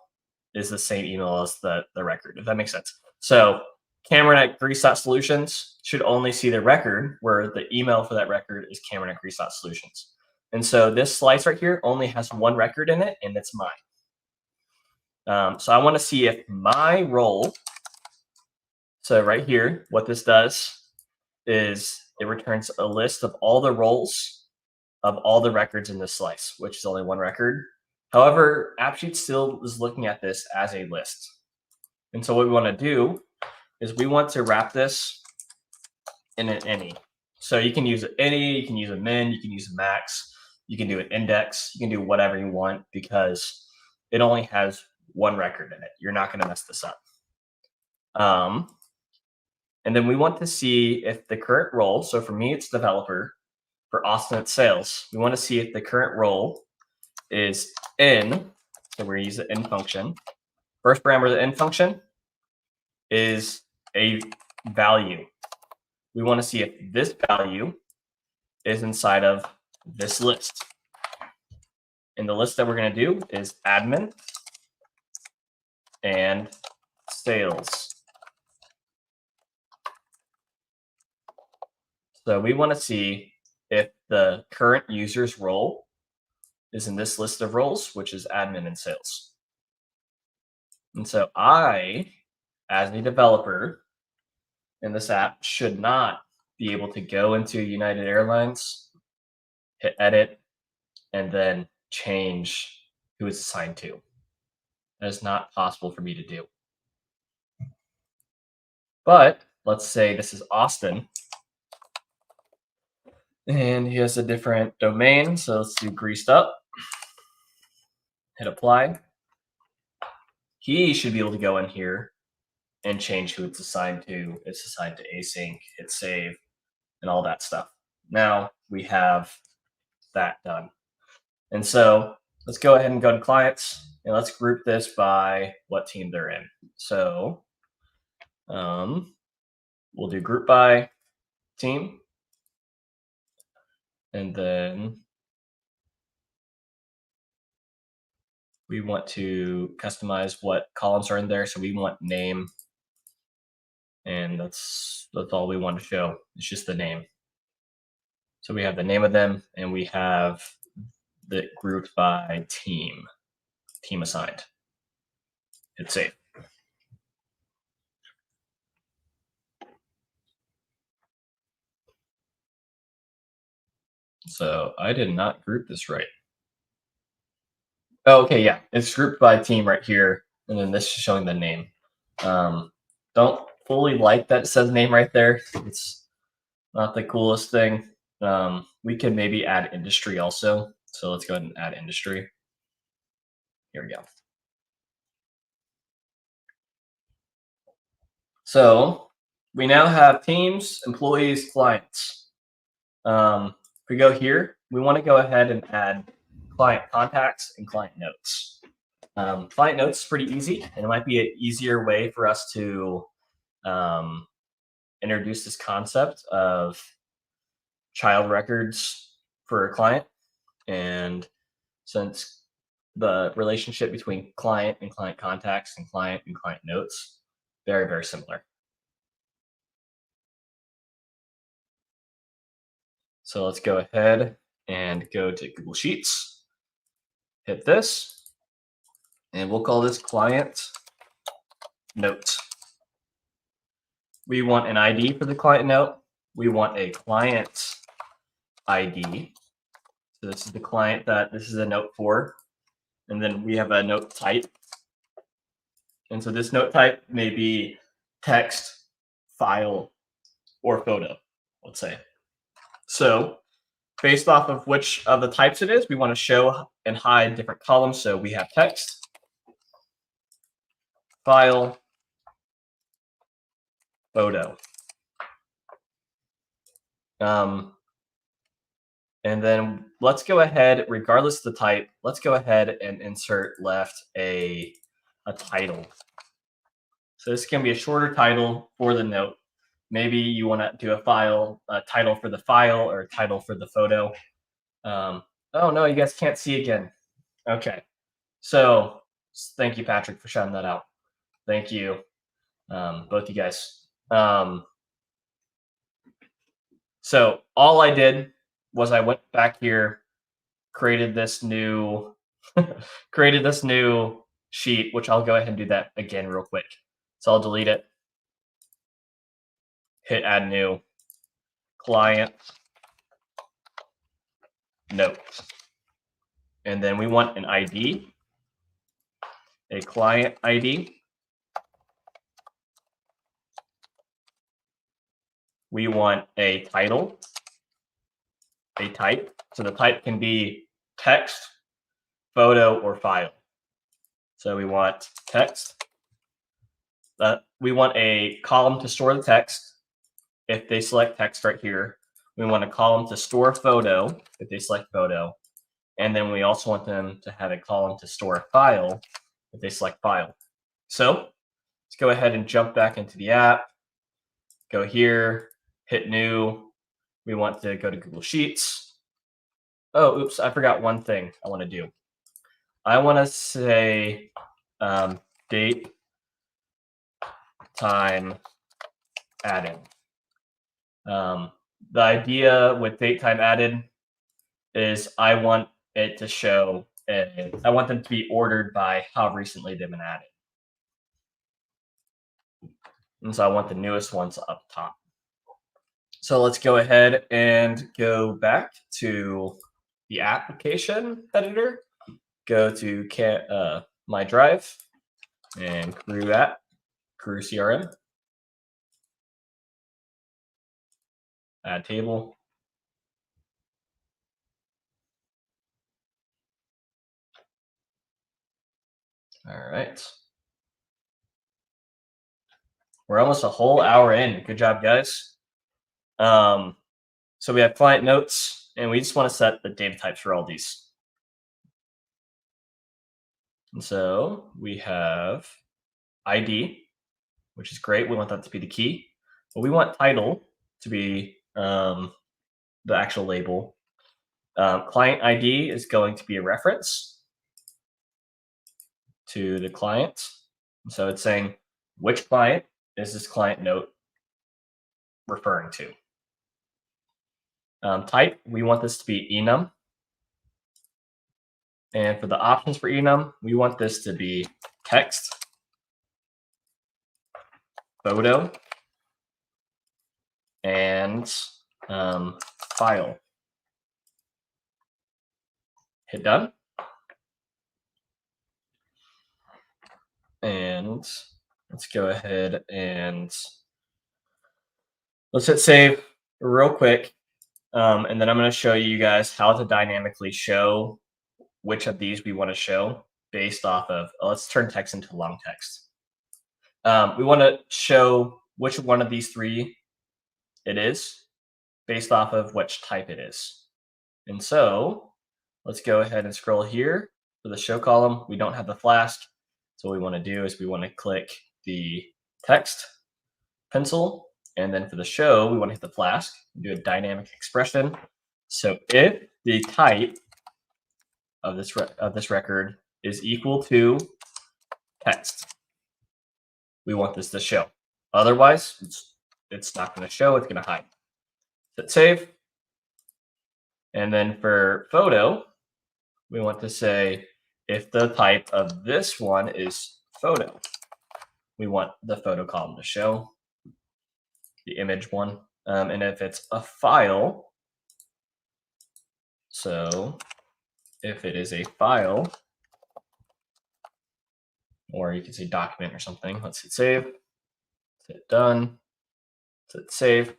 is the same email as the record, if that makes sense. So Camron at Grease.Solutions should only see the record where the email for that record is Camron at Grease.Solutions. And so this slice right here only has one record in it, and it's mine. So I want to see if my role, so right here, what this does is it returns a list of all the roles of all the records in this slice, which is only one record. However, AppSheet still is looking at this as a list. And so what we want to do is we want to wrap this in an any. So you can use an any, you can use a min, you can use a max, you can do an index, you can do whatever you want because it only has one record in it. You're not going to mess this up. And then we want to see if the current role, so for me, it's developer. For Austin, it's sales. We want to see if the current role is in, so we're going to use the in function. First parameter of the in function is a value. We want to see if this value is inside of this list. And the list that we're going to do is admin and sales. So we want to see if the current user's role is in this list of roles, which is admin and sales. And so I, as a developer in this app, should not be able to go into United Airlines, hit edit, and then change who it's assigned to. That is not possible for me to do. But let's say this is Austin, and he has a different domain. So let's do greased up, hit apply. He should be able to go in here and change who it's assigned to. It's assigned to async, hit save, and all that stuff. Now we have that done. And so let's go ahead and go to clients, and let's group this by what team they're in. So we'll do group by team. And then we want to customize what columns are in there. So we want name, and that's all we want to show. It's just the name. So we have the name of them, and we have the grouped by team assigned. Hit save. So I did not group this right. Oh, okay, yeah, it's grouped by team right here, and then this is showing the name. Don't fully like that it says name right there. It's not the coolest thing. We can maybe add industry also. So let's go ahead and add industry. Here we go. So we now have teams, employees, clients. If we go here, we want to go ahead and add client contacts and client notes. Client notes is pretty easy, and it might be an easier way for us to introduce this concept of child records for a client. And since the relationship between client and client contacts and client notes, very, very similar. So let's go ahead and go to Google Sheets, hit this, and we'll call this client note. We want an ID for the client note. We want a client ID. So this is the client that this is a note for. And then we have a note type. And so this note type may be text, file, or photo, let's say. So based off of which of the types it is, we want to show and hide different columns. So we have text, file, photo. And then let's go ahead, regardless of the type, let's go ahead and insert left a title. So this can be a shorter title for the note. Maybe you want to do a title for the file or a title for the photo. Oh no, you guys can't see again. Okay, so thank you, Patrick, for shouting that out. Thank you, both you guys. So all I did was I went back here, created this new sheet, which I'll go ahead and do that again real quick. So I'll delete it, hit add new, client, note. And then we want an ID, a client ID. We want a title, a type. So the type can be text, photo, or file. So we want text. We want a column to store the text if they select text right here. We want a column to store photo if they select photo. And then we also want them to have a column to store a file if they select file. So let's go ahead and jump back into the app. Go here, hit new. We want to go to Google Sheets. Oh, oops, I forgot one thing I want to do. I want to say date, time, added. The idea with date, time, added is I want it to show, I want them to be ordered by how recently they've been added. And so I want the newest ones up top. So let's go ahead and go back to the application editor. Go to my drive and crew CRM. Add table. All right. We're almost a whole hour in. Good job, guys. So we have client notes, and we just want to set the data types for all these. And so we have ID, which is great. We want that to be the key. But we want title to be the actual label. Client ID is going to be a reference to the client. So it's saying which client is this client note referring to. Type, we want this to be enum. And for the options for enum, we want this to be text, photo, and file. Hit done. And let's go ahead and let's hit save real quick. And then I'm going to show you guys how to dynamically show which of these we want to show based off of, let's turn text into long text. We want to show which one of these three it is based off of which type it is. And so let's go ahead and scroll here for the show column. We don't have the flask. So what we want to do is we want to click the text pencil. And then for the show, we want to hit the flask and do a dynamic expression. So if the type of this record is equal to text, we want this to show. Otherwise, it's not going to show. It's going to hide. Hit save. And then for photo, we want to say if the type of this one is photo, we want the photo column to show, the image one. And if it's a file, so if it is a file, or you can say document or something. Let's hit save, let's hit done, let's hit save.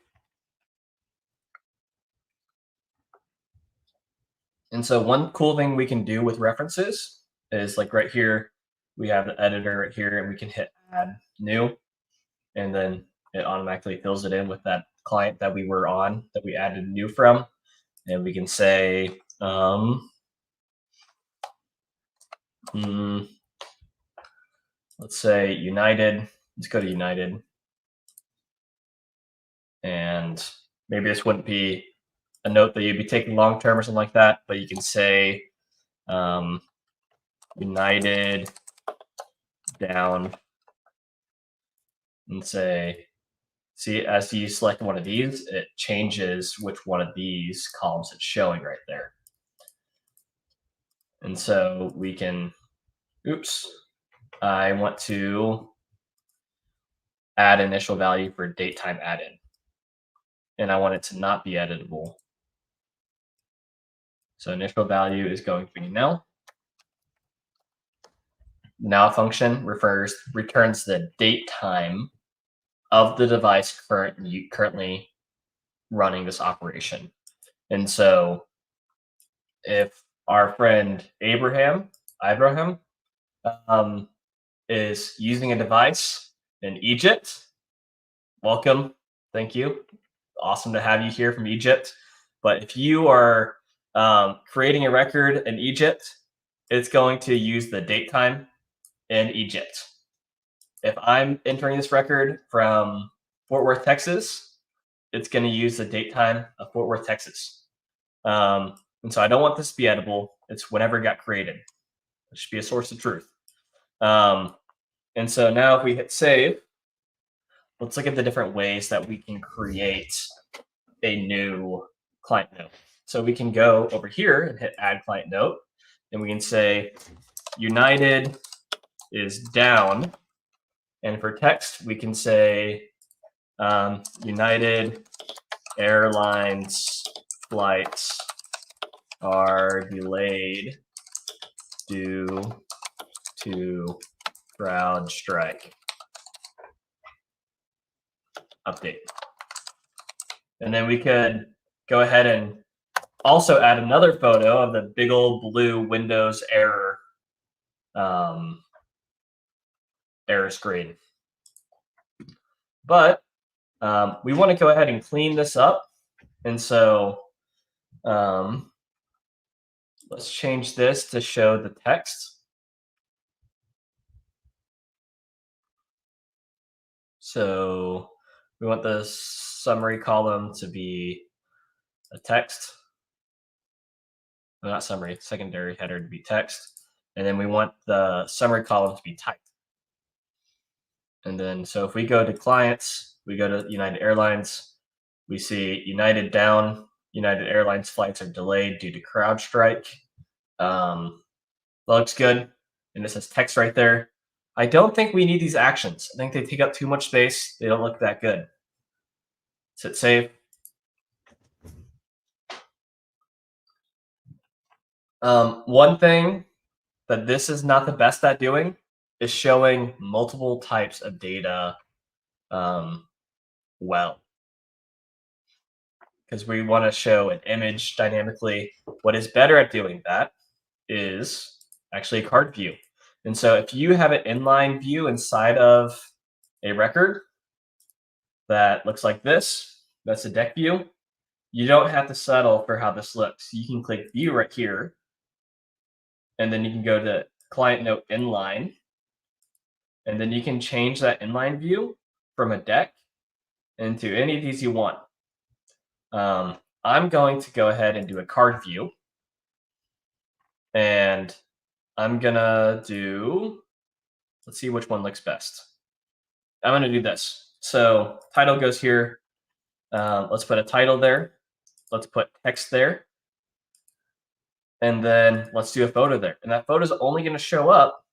And so one cool thing we can do with references is like right here, we have the editor right here and we can hit add new, and then it automatically fills it in with that client that we were on that we added new from. And we can say, let's say United, let's go to United. And maybe this wouldn't be a note that you'd be taking long-term or something like that, but you can say United down and say, see, as you select one of these, it changes which one of these columns it's showing right there. And so we can, oops, I want to add initial value for date time added, and I want it to not be editable. So initial value is going to be null. Now function returns the date time of the device currently running this operation. And so if our friend Abraham is using a device in Egypt, welcome, thank you. Awesome to have you here from Egypt. But if you are creating a record in Egypt, it's going to use the date time in Egypt. If I'm entering this record from Fort Worth, Texas, it's going to use the date time of Fort Worth, Texas. And so I don't want this to be editable. It's whenever it got created. It should be a source of truth. And so now if we hit save, let's look at the different ways that we can create a new client note. So we can go over here and hit add client note, and we can say United is down. And for text, we can say United Airlines flights are delayed due to crowd strike. Update. And then we could go ahead and also add another photo of the big old blue Windows error screen. But we want to go ahead and clean this up. And so let's change this to show the text. So we want the summary column to be a text. No, not summary, secondary header to be text. And then we want the summary column to be typed. And then, so if we go to clients, we go to United Airlines, we see United down, United Airlines flights are delayed due to crowd strike. Looks good. And this says text right there. I don't think we need these actions. I think they take up too much space. They don't look that good. Let's hit save. One thing that this is not the best at doing is showing multiple types of data well. Because we want to show an image dynamically. What is better at doing that is actually a card view. And so if you have an inline view inside of a record that looks like this, that's a deck view, you don't have to settle for how this looks. You can click view right here, and then you can go to client note inline, and then you can change that inline view from a deck into any of these you want. I'm going to go ahead and do a card view, and I'm gonna do, let's see which one looks best. I'm gonna do this. So title goes here. Let's put a title there. Let's put text there. And then let's do a photo there. And that photo is only gonna show up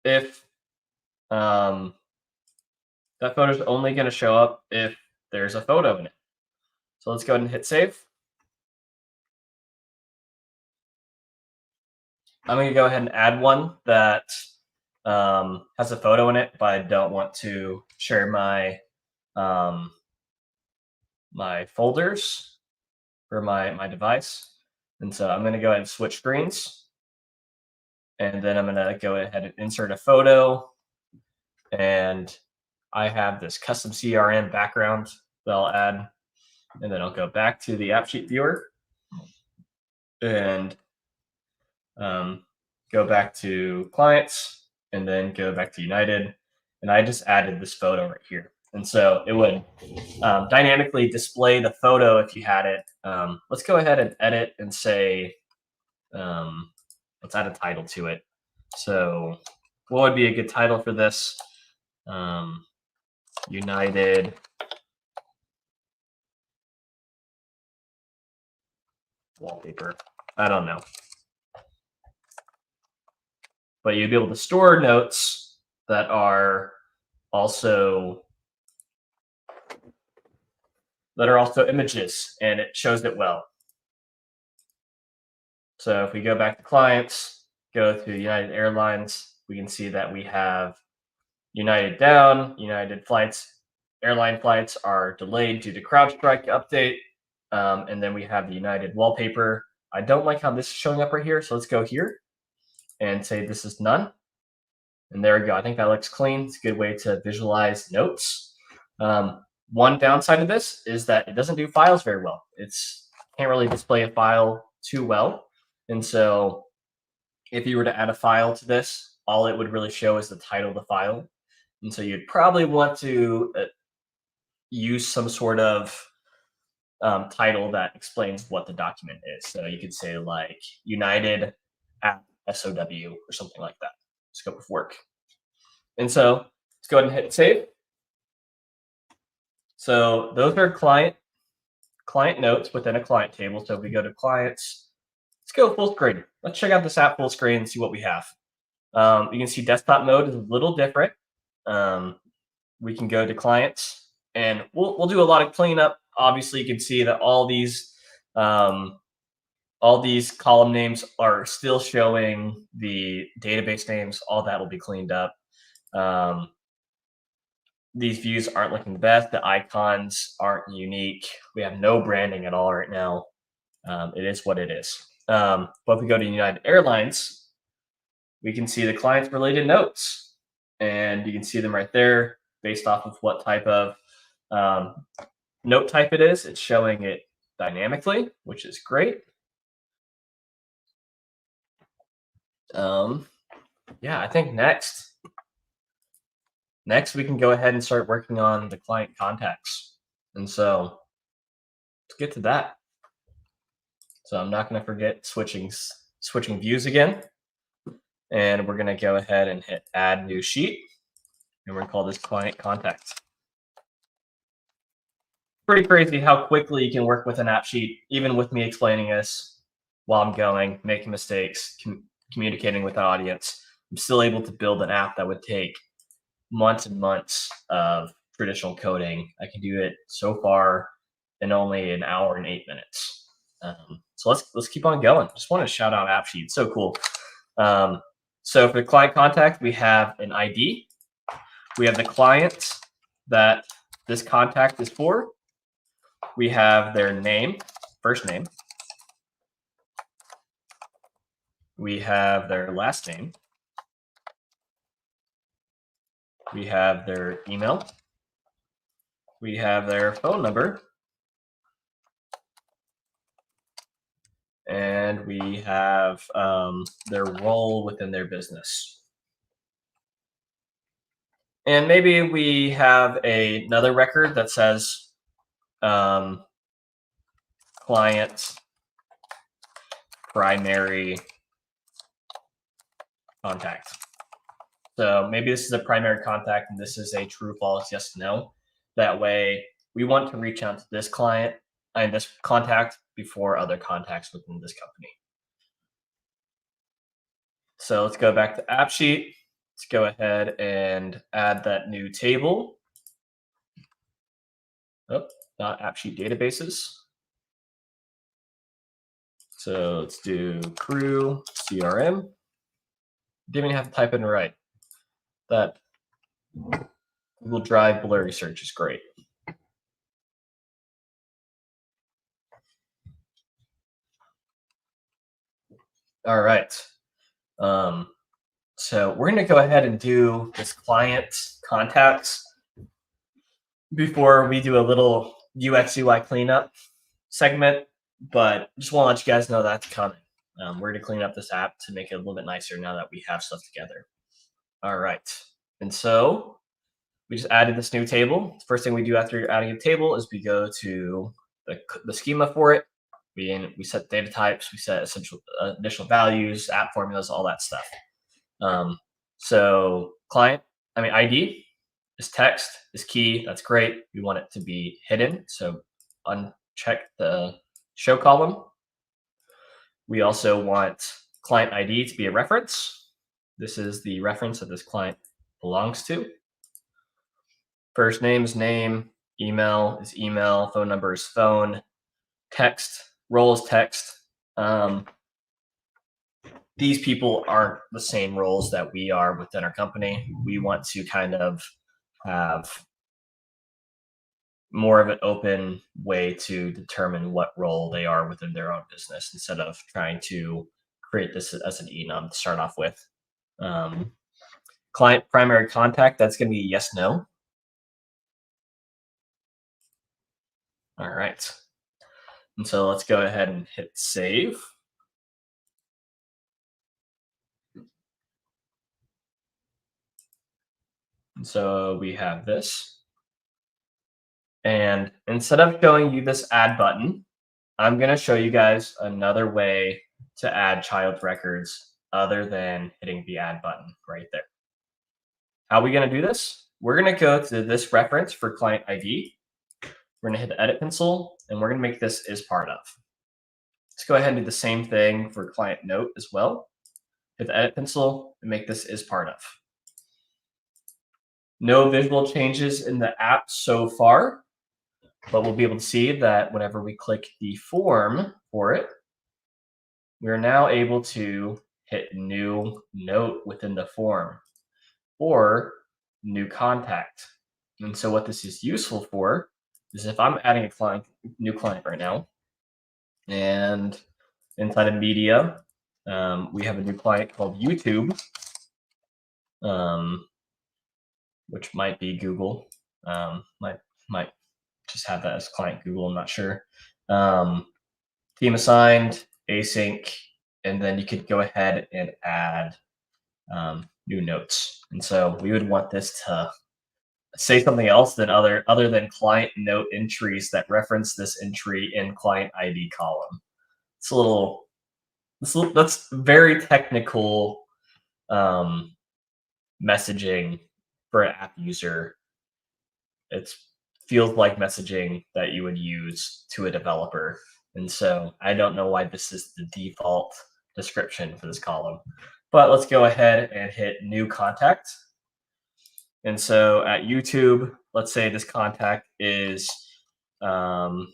if, that photo is only gonna show up if there's a photo in it. So let's go ahead and hit save. I'm going to go ahead and add one that has a photo in it, but I don't want to share my my folders for my device. And so I'm going to go ahead and switch screens. And then I'm going to go ahead and insert a photo. And I have this custom CRM background that I'll add. And then I'll go back to the AppSheet viewer and go back to clients and then go back to United. And I just added this photo right here. And so it would dynamically display the photo if you had it. Let's go ahead and edit and say, let's add a title to it. So what would be a good title for this? United wallpaper. I don't know. But you'd be able to store notes that are also images, and it shows it well. So if we go back to clients, go to United Airlines, we can see that we have United down, United flights, airline flights are delayed due to CrowdStrike update. And then we have the United wallpaper. I don't like how this is showing up right here. So let's go here and say this is none. And there we go. I think that looks clean. It's a good way to visualize notes. One downside of this is that it doesn't do files very well. It's can't really display a file too well. And so if you were to add a file to this, all it would really show is the title of the file. And so you'd probably want to use some sort of title that explains what the document is. So you could say like United App SOW or something like that, scope of work. And so let's go ahead and hit save. So those are client notes within a client table. So if we go to clients, let's go full screen. Let's check out this app full screen and see what we have. You can see desktop mode is a little different. We can go to clients and we'll do a lot of cleanup. Obviously, you can see that all these column names are still showing the database names. All that will be cleaned up. These views aren't looking the best. The icons aren't unique. We have no branding at all right now. It is what it is. But if we go to United Airlines, we can see the client's related notes. And you can see them right there based off of what type of note type it is. It's showing it dynamically, which is great. Yeah, I think next we can go ahead and start working on the client contacts. And so let's get to that. So I'm not going to forget switching views again. And we're going to go ahead and hit add new sheet. And we're going to call this client contact. Pretty crazy how quickly you can work with an app sheet, even with me explaining this while I'm going, making mistakes, communicating with the audience. I'm still able to build an app that would take months and months of traditional coding. I can do it so far in only an hour and 8 minutes. So let's keep on going. Just want to shout out AppSheet. So cool. So for the client contact, we have an ID. We have the client that this contact is for. We have their name, first name. We have their last name. We have their email. We have their phone number. And we have their role within their business. And maybe we have another record that says client primary contact. So maybe this is a primary contact and this is a true, false, yes, no. That way we want to reach out to this client and this contact before other contacts within this company. So let's go back to AppSheet. Let's go ahead and add that new table. Oh, not AppSheet databases. So let's do crew CRM. Didn't even have to type it in right. that Google Drive blurry search is great. All right. So we're going to go ahead and do this client contacts before we do a little UX UI cleanup segment, but just want to let you guys know that's coming. We're going to clean up this app to make it a little bit nicer now that we have stuff together. All right. And so we just added this new table. First thing we do after adding a table is we go to the schema for it. We set data types, we set essential initial values, app formulas, all that stuff. So ID is text, is key. That's great. We want it to be hidden. So uncheck the show column. We also want client ID to be a reference. This is the reference that this client belongs to. First name is name, email is email, phone number is phone, text, role is text. These people aren't the same roles that we are within our company. We want to kind of have more of an open way to determine what role they are within their own business instead of trying to create this as an enum to start off with. Client primary contact, that's going to be yes, no. All right. And so let's go ahead and hit save. And so we have this. And instead of showing you this add button, I'm going to show you guys another way to add child records other than hitting the add button right there. How are we going to do this? We're going to go to this reference for client ID. We're going to hit the edit pencil, and we're going to make this is part of. Let's go ahead and do the same thing for client note as well. Hit the edit pencil and make this is part of. No visual changes in the app so far, but we'll be able to see that whenever we click the form for it, we're now able to hit new note within the form or new contact. And so what this is useful for is if I'm adding a new client right now, and inside of media, we have a new client called YouTube, which might be Google, might just have that as client Google, I'm not sure. Team assigned, async, and then you could go ahead and add new notes. And so we would want this to say something else than other than client note entries that reference this entry in client ID column. That's very technical messaging for an app user. It feels like messaging that you would use to a developer. And so I don't know why this is the default description for this column. But let's go ahead and hit new contact. And so at YouTube, let's say this contact is Ronald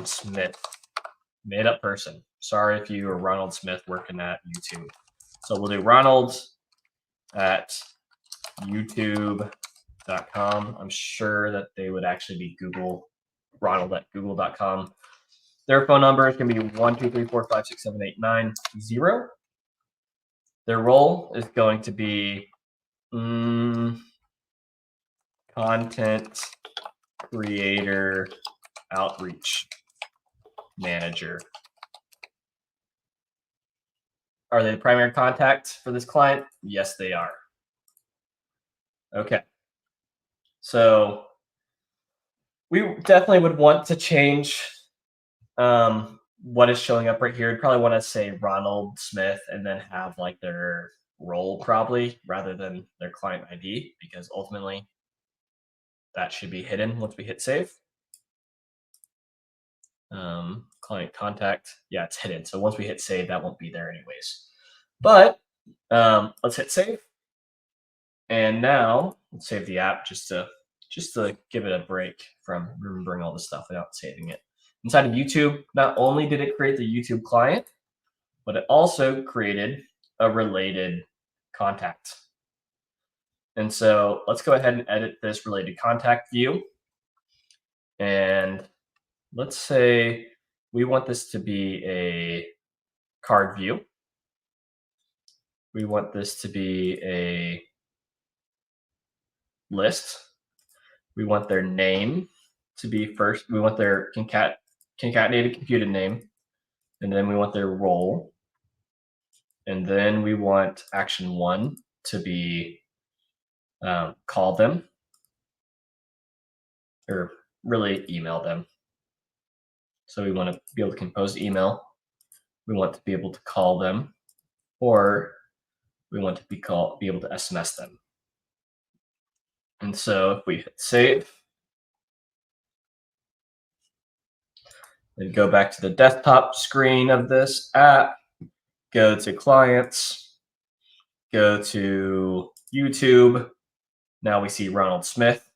Smith, made up person. Sorry if you are Ronald Smith working at YouTube. So we'll do Ronald at youtube.com. I'm sure that they would actually be Google, Ronald at google.com. Their phone number is going to be 12345678990. Their role is going to be content creator outreach manager. Are they the primary contact for this client? Yes, they are. Okay. So we definitely would want to change what is showing up right here. I'd probably want to say Ronald Smith and then have like their role probably rather than their client ID, because ultimately that should be hidden once we hit save. Client contact, yeah, it's hidden. So once we hit save, that won't be there anyways. But let's hit save. And now let's save the app just to give it a break from remembering all this stuff without saving it. Inside of YouTube, not only did it create the YouTube client, but it also created a related contact. And so let's go ahead and edit this related contact view. And let's say we want this to be a card view. We want this to be a list. We want their name to be first. We want their concatenated computed name. And then we want their role. And then we want action 1 to be call them, or really email them. So we want to be able to compose email. We want to be able to call them, or we want to be able to SMS them. And so if we hit save and go back to the desktop screen of this app, go to clients, go to YouTube. Now we see Ronald Smith.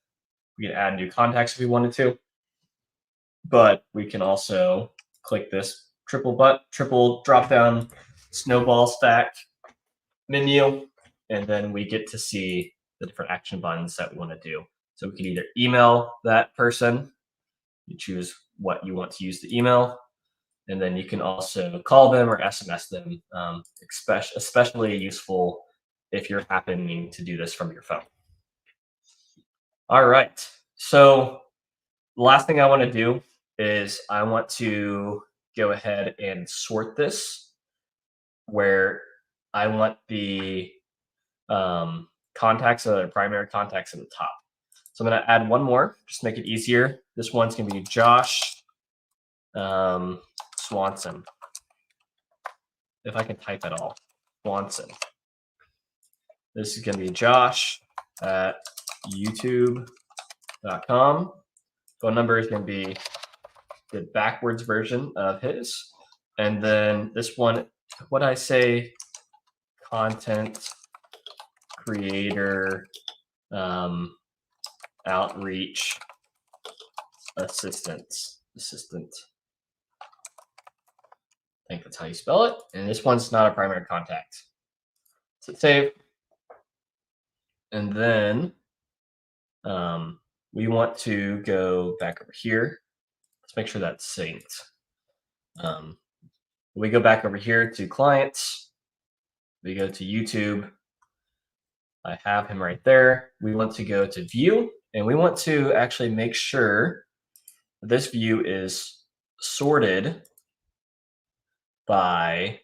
We can add new contacts if we wanted to, but we can also click this triple drop down snowball stack menu, and then we get to see the different action buttons that we want to do. So we can either email that person, you choose what you want to use the email, and then you can also call them or SMS them, especially useful if you're happening to do this from your phone. All right, so the last thing I want to do is I want to go ahead and sort this where I want the contacts, primary contacts at the top. So I'm going to add one more, just to make it easier. This one's going to be Josh Swanson. If I can type at all, Swanson. This is going to be Josh at youtube.com. Phone number is going to be the backwards version of his. And then this one, what I say, content creator outreach assistant. I think that's how you spell it. And this one's not a primary contact. So save. And then we want to go back over here. Let's make sure that's synced. We go back over here to clients. We go to YouTube. I have him right there. We want to go to view, and we want to actually make sure this view is sorted by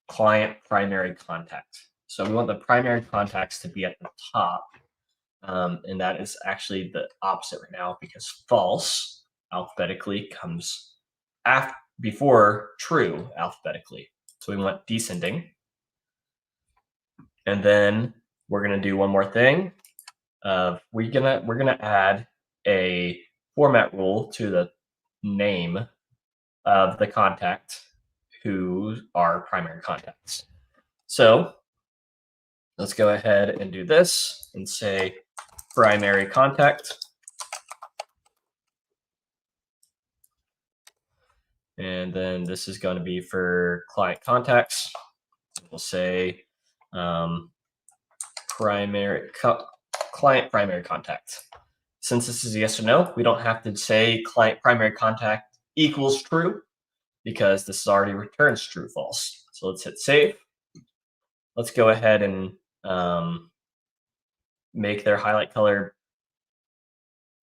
client primary contact. So we want the primary contacts to be at the top, and that is actually the opposite right now because false alphabetically comes before true alphabetically. So we want descending. And then we're gonna do one more thing. We're gonna add a format rule to the name of the contact who are primary contacts. So let's go ahead and do this and say primary contact. And then this is going to be for client contacts. We'll say client primary contact. Since this is a yes or no, we don't have to say client primary contact equals true because this already returns true false. So let's hit save. Let's go ahead and make their highlight color.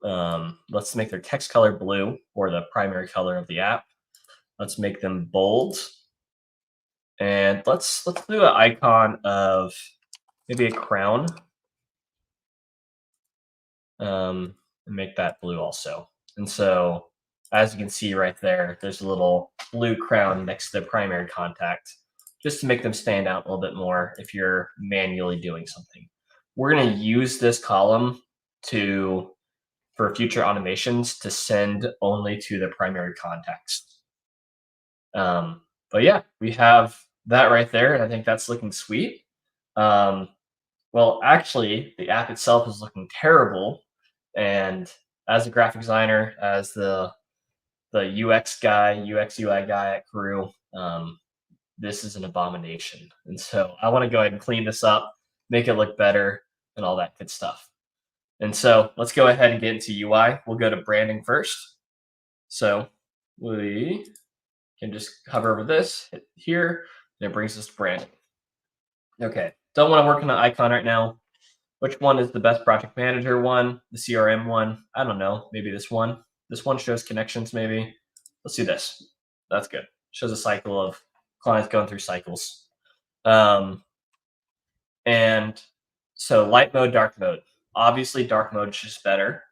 Let's make their text color blue, or the primary color of the app. Let's make them bold. And let's do an icon of maybe a crown. And make that blue also. And so as you can see right there, there's a little blue crown next to the primary contact, just to make them stand out a little bit more if you're manually doing something. We're going to use this column for future automations to send only to the primary contacts. But yeah, we have that right there, and I think that's looking sweet. Well, actually, the app itself is looking terrible, and as a graphic designer, as the UX UI guy at Crew, this is an abomination. And so I want to go ahead and clean this up, make it look better, and all that good stuff. And so let's go ahead and get into UI. We'll go to branding first. So we can just hover over this, hit here, and it brings us to branding. Okay, don't want to work on an icon right now. Which one is the best project manager one? The CRM one? I don't know. Maybe this one. This one shows connections, maybe. Let's do this. That's good. Shows a cycle of clients going through cycles. And so light mode, dark mode. Obviously, dark mode is just better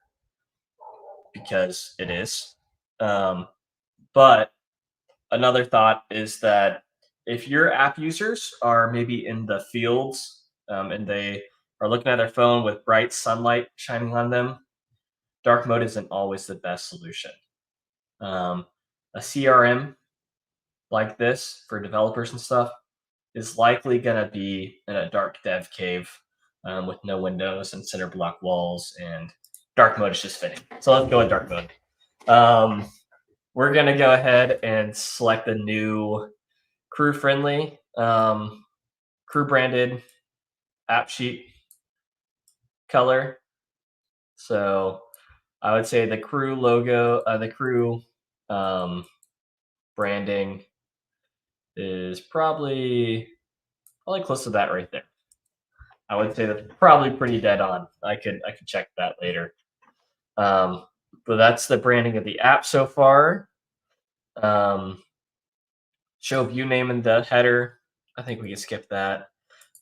because it is. But another thought is that if your app users are maybe in the fields and they are looking at their phone with bright sunlight shining on them, dark mode isn't always the best solution. A CRM like this for developers and stuff is likely going to be in a dark dev cave with no windows and center block walls, and dark mode is just fitting. So let's go with dark mode. We're going to go ahead and select the new crew-friendly, crew-branded AppSheet color. So I would say the crew logo, the crew branding is probably close to that right there. I would say that's probably pretty dead on. I could check that later. But that's the branding of the app so far. Show view name in the header. I think we can skip that.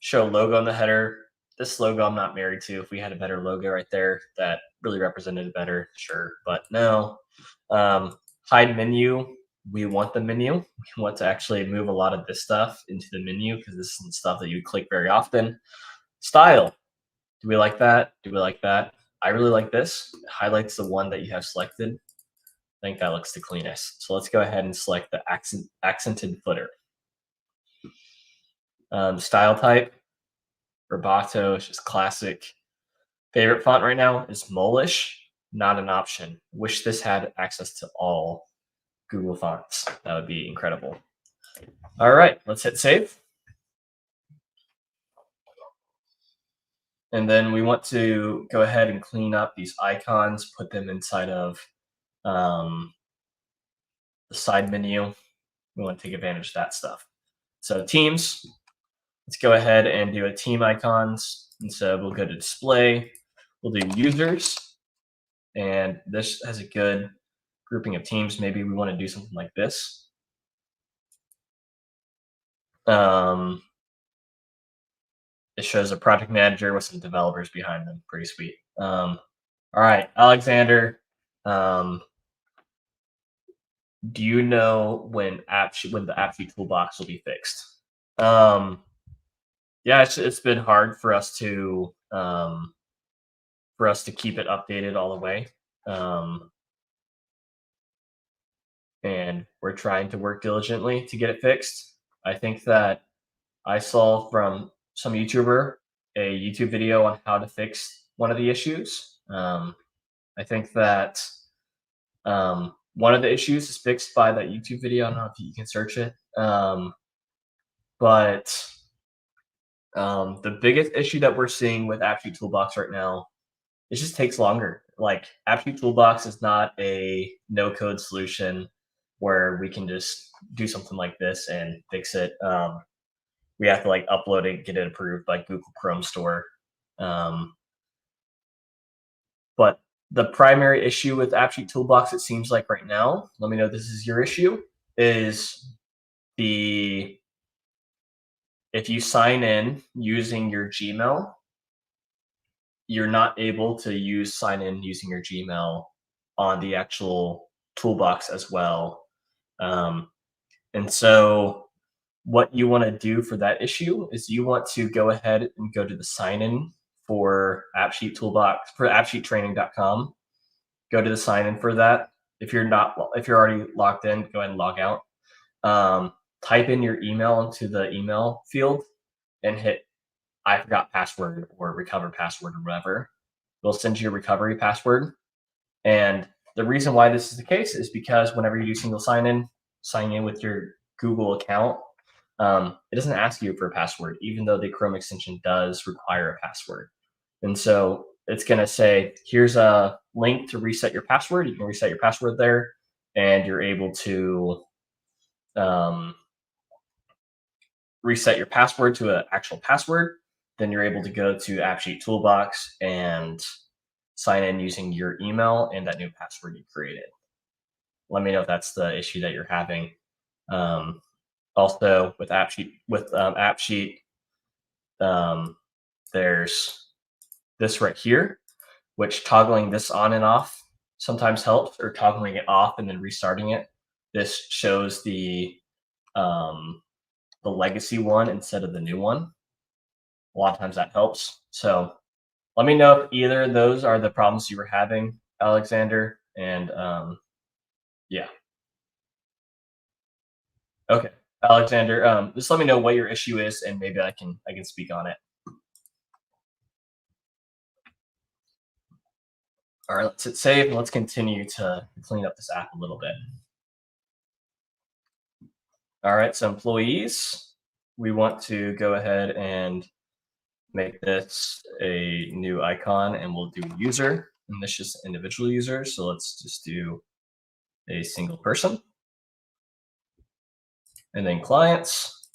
Show logo in the header. This logo I'm not married to. If we had a better logo right there that really represented it better, sure. But no. Hide menu. We want the menu. We want to actually move a lot of this stuff into the menu because this isn't stuff that you click very often. Style. Do we like that? Do we like that? I really like this. It highlights the one that you have selected. I think that looks the cleanest. So let's go ahead and select the accented footer. Style type. Roboto is just classic. Favorite font right now is Molish, not an option. Wish this had access to all Google fonts. That would be incredible. All right, let's hit save. And then we want to go ahead and clean up these icons, put them inside of the side menu. We want to take advantage of that stuff. So teams, let's go ahead and do a team icons. And so we'll go to display. We'll do users. And this has a good grouping of teams. Maybe we want to do something like this. It shows a project manager with some developers behind them. Pretty sweet. All right, Alexander. Do you know when the AppSheet toolbox will be fixed? Yeah, it's been hard for us to keep it updated all the way. And we're trying to work diligently to get it fixed. I think that I saw from some YouTuber a YouTube video on how to fix one of the issues. I think that one of the issues is fixed by that YouTube video. I don't know if you can search it. But the biggest issue that we're seeing with AppSheet Toolbox right now, it just takes longer. Like AppSheet Toolbox is not a no-code solution where we can just do something like this and fix it. We have to upload it, get it approved by Google Chrome Store. But the primary issue with AppSheet Toolbox, it seems like right now, let me know if this is your issue, is if you sign in using your Gmail, you're not able to sign in using your Gmail on the actual toolbox as well. And so what you want to do for that issue is you want to go ahead and go to the sign in for AppSheet Toolbox for AppSheetTraining.com. Go to the sign in for that. If you're already logged in, go ahead and log out. Type in your email into the email field and hit I forgot password or recover password or whatever. They'll send you a recovery password. And the reason why this is the case is because whenever you do single sign in with your Google account, it doesn't ask you for a password, even though the Chrome extension does require a password. And so it's going to say, here's a link to reset your password. You can reset your password there, and you're able to reset your password to an actual password. Then you're able to go to AppSheet Toolbox and sign in using your email and that new password you created. Let me know if that's the issue that you're having. Also, with AppSheet, there's this right here, which toggling this on and off sometimes helps, or toggling it off and then restarting it. This shows the legacy one instead of the new one. A lot of times that helps. So let me know if either of those are the problems you were having, Alexander. And yeah. Okay, Alexander, just let me know what your issue is, and maybe I can speak on it. All right, let's hit save, and let's continue to clean up this app a little bit. All right, so employees, we want to go ahead and make this a new icon, and we'll do user, and this is individual user. So let's just do a single person. And then clients,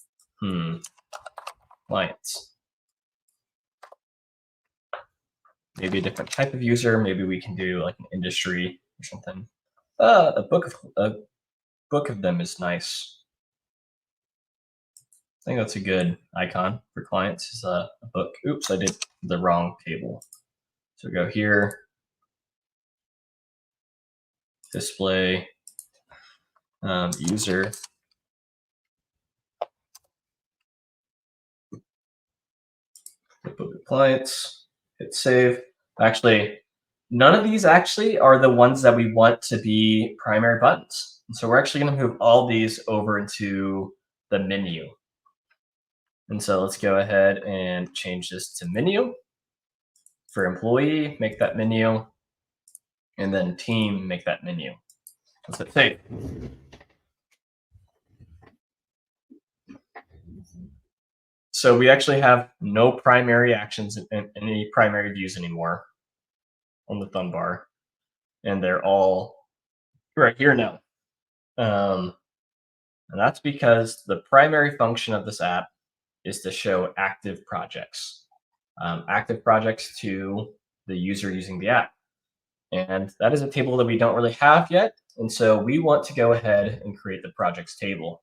clients. Maybe a different type of user. Maybe we can do like an industry or something. A book of them is nice. I think that's a good icon for clients. Is a book. Oops, I did the wrong table. So go here, display, user. Book of clients. Hit save. Actually, none of these actually are the ones that we want to be primary buttons. And so we're actually going to move all these over into the menu. And so let's go ahead and change this to menu. For employee, make that menu. And then team, make that menu. Let's hit save. So we actually have no primary actions in any primary views anymore on the thumb bar. And they're all right here now. And that's because the primary function of this app is to show active projects to the user using the app. And that is a table that we don't really have yet. And so we want to go ahead and create the projects table.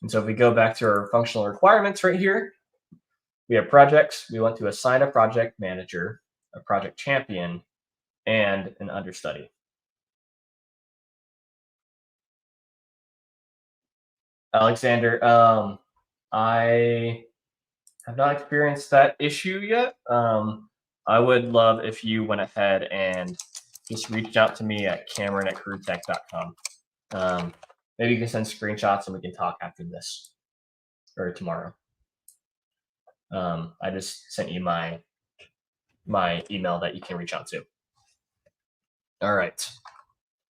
And so if we go back to our functional requirements right here, we have projects. We want to assign a project manager, a project champion, and an understudy. Alexander, I have not experienced that issue yet. I would love if you went ahead and just reached out to me at Camron@careertech.com. Maybe you can send screenshots and we can talk after this or tomorrow. I just sent you my email that you can reach out to. All right.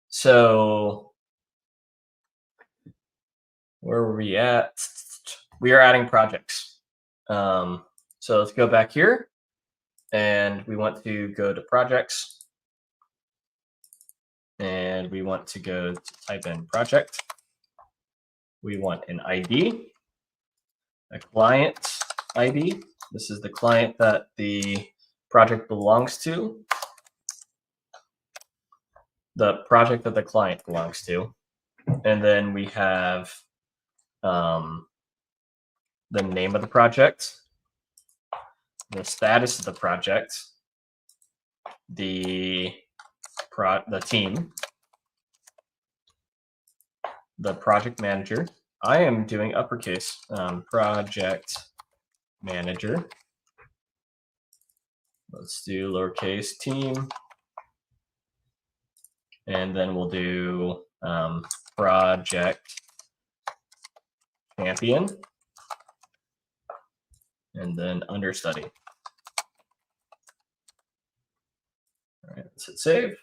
So where were we at? We are adding projects. So let's go back here, and we want to go to projects, and we want to go to type in project. We want an ID, a client ID. This is the client that the project belongs to, the project that the client belongs to. And then we have the name of the project, the status of the project, the team, the project manager. I am doing uppercase, project manager. Let's do lowercase team. And then we'll do project champion. And then understudy. All right, let's hit save.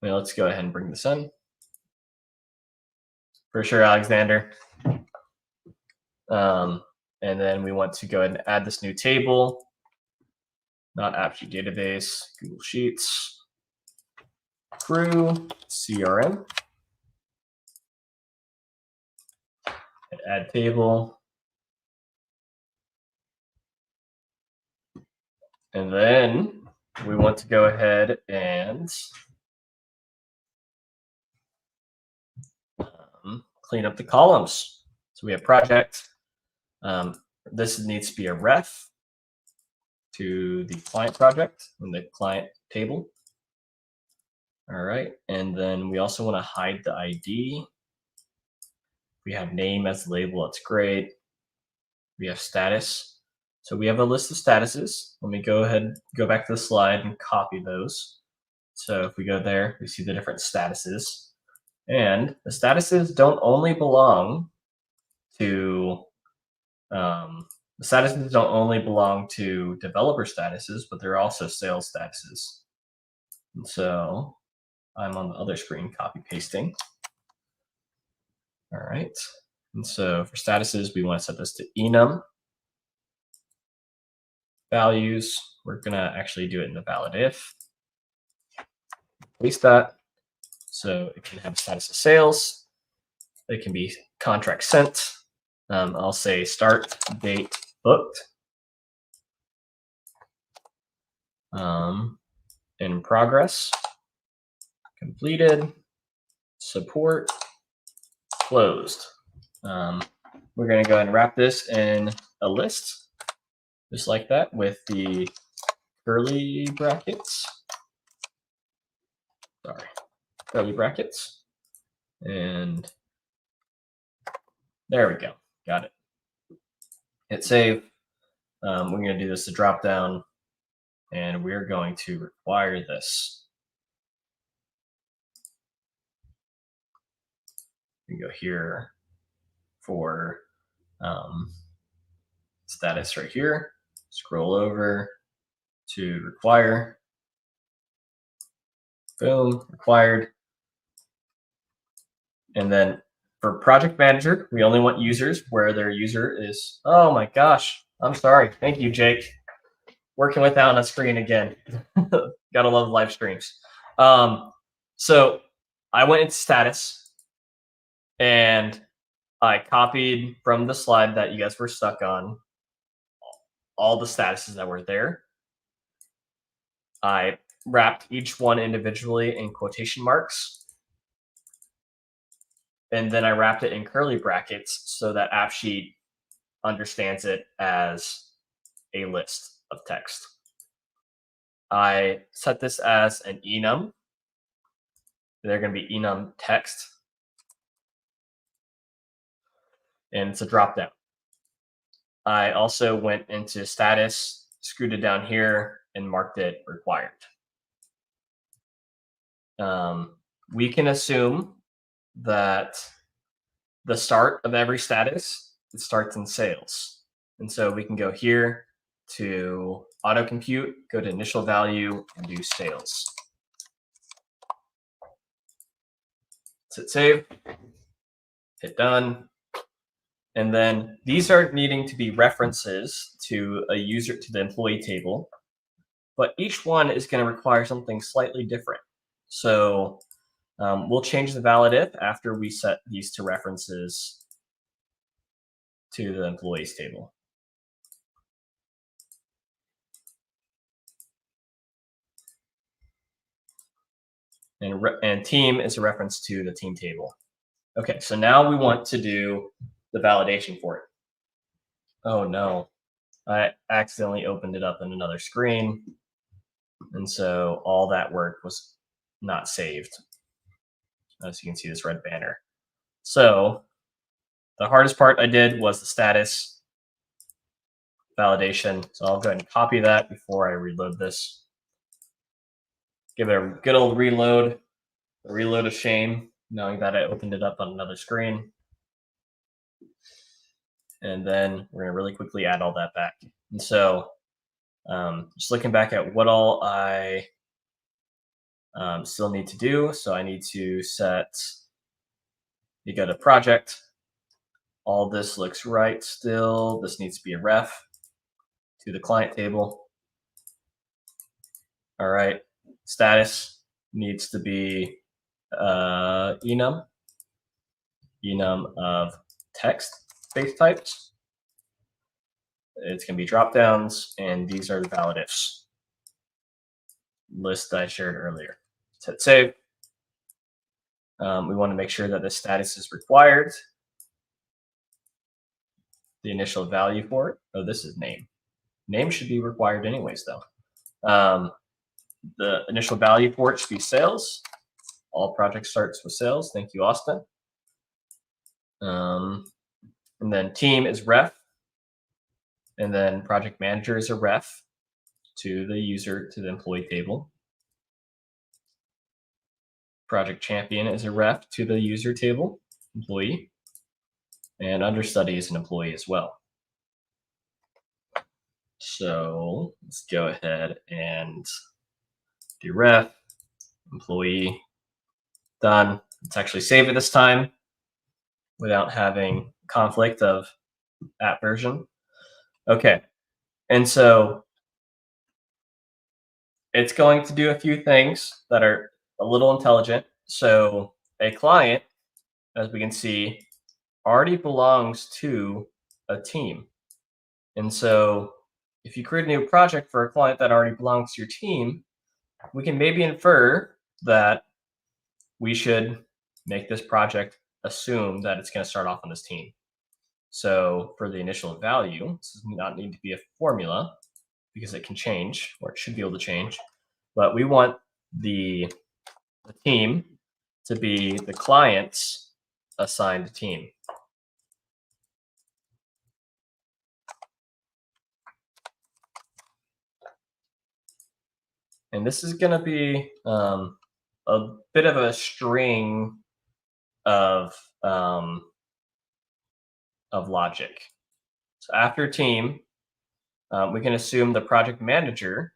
Now let's go ahead and bring this in. For sure, Alexander. And then we want to go ahead and add this new table, not AppSheet database, Google Sheets, crew, CRM, and add table. And then we want to go ahead and clean up the columns. So we have project. This needs to be a ref to the client project in the client table. All right, and then we also want to hide the ID. We have name as the label, that's great. We have status. So we have a list of statuses. Let me go ahead, go back to the slide and copy those. So if we go there, we see the different statuses. And the statuses don't only belong to developer statuses, but they're also sales statuses. And so I'm on the other screen copy pasting. All right. And so for statuses, we want to set this to enum. Values, we're going to actually do it in the valid if. Paste that. So it can have status of sales. It can be contract sent. I'll say start date booked. In progress, completed, support, closed. We're going to go ahead and wrap this in a list, just like that, with the curly brackets. Sorry, curly brackets. And there we go. Got it. Hit save. We're going to do this to drop down, and we're going to require this. We go here for status right here. Scroll over to require. Boom, required. And then for project manager, we only want users where their user is. Oh my gosh, I'm sorry. Thank you, Jake. Working without a screen again. Gotta love live streams. So I went into status and I copied from the slide that you guys were stuck on all the statuses that were there. I wrapped each one individually in quotation marks. And then I wrapped it in curly brackets so that AppSheet understands it as a list of text. I set this as an enum. They're going to be enum text. And it's a dropdown. I also went into status, screwed it down here, and marked it required. We can assume that the start of every status, it starts in sales. And so we can go here to auto compute, go to initial value, and do sales. Hit save, hit done. And then these are needing to be references to a user, to the employee table, but each one is going to require something slightly different. So we'll change the valid if after we set these to references to the employees table. And team is a reference to the team table. Okay, so now we want to do the validation for it. Oh no, I accidentally opened it up in another screen. And so all that work was not saved. As you can see, this red banner. So the hardest part I did was the status validation. So I'll go ahead and copy that before I reload this. Give it a good old reload. A reload of shame, knowing that I opened it up on another screen. And then we're going to really quickly add all that back. And so just looking back at what all I still need to do. So I need to set, you go to project, All this looks right still. This needs to be a ref to the client table. All right. Status needs to be enum of text base types. It's going to be drop downs, and these are the valid ifs list I shared earlier. So hit save. We want to make sure that the status is required. The initial value for it. Oh, this is name. Name should be required anyways, though. The initial value for it should be sales. All project starts with sales. Thank you, Austin. And then team is ref. And then project manager is a ref to the user, to the employee table. Project champion is a ref to the user table, employee. And understudy is an employee as well. So let's go ahead and do ref, employee, done. Let's actually save it this time without having conflict of app version. Okay, and so it's going to do a few things that are a little intelligent. So a client, as we can see, already belongs to a team. And so if you create a new project for a client that already belongs to your team, we can maybe infer that we should make this project assume that it's going to start off on this team. So for the initial value, this does not need to be a formula because it can change, or it should be able to change. But we want the team to be the client's assigned team. And this is going to be a bit of a string of logic. So after team, we can assume the project manager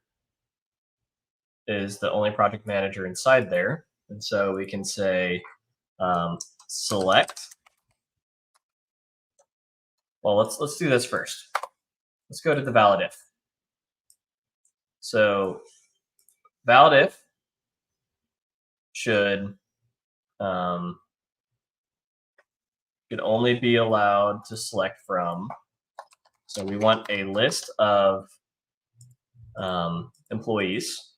is the only project manager inside there. And so we can say select. Well, let's do this first. Let's go to the valid if. So valid if should only be allowed to select from. So we want a list of employees.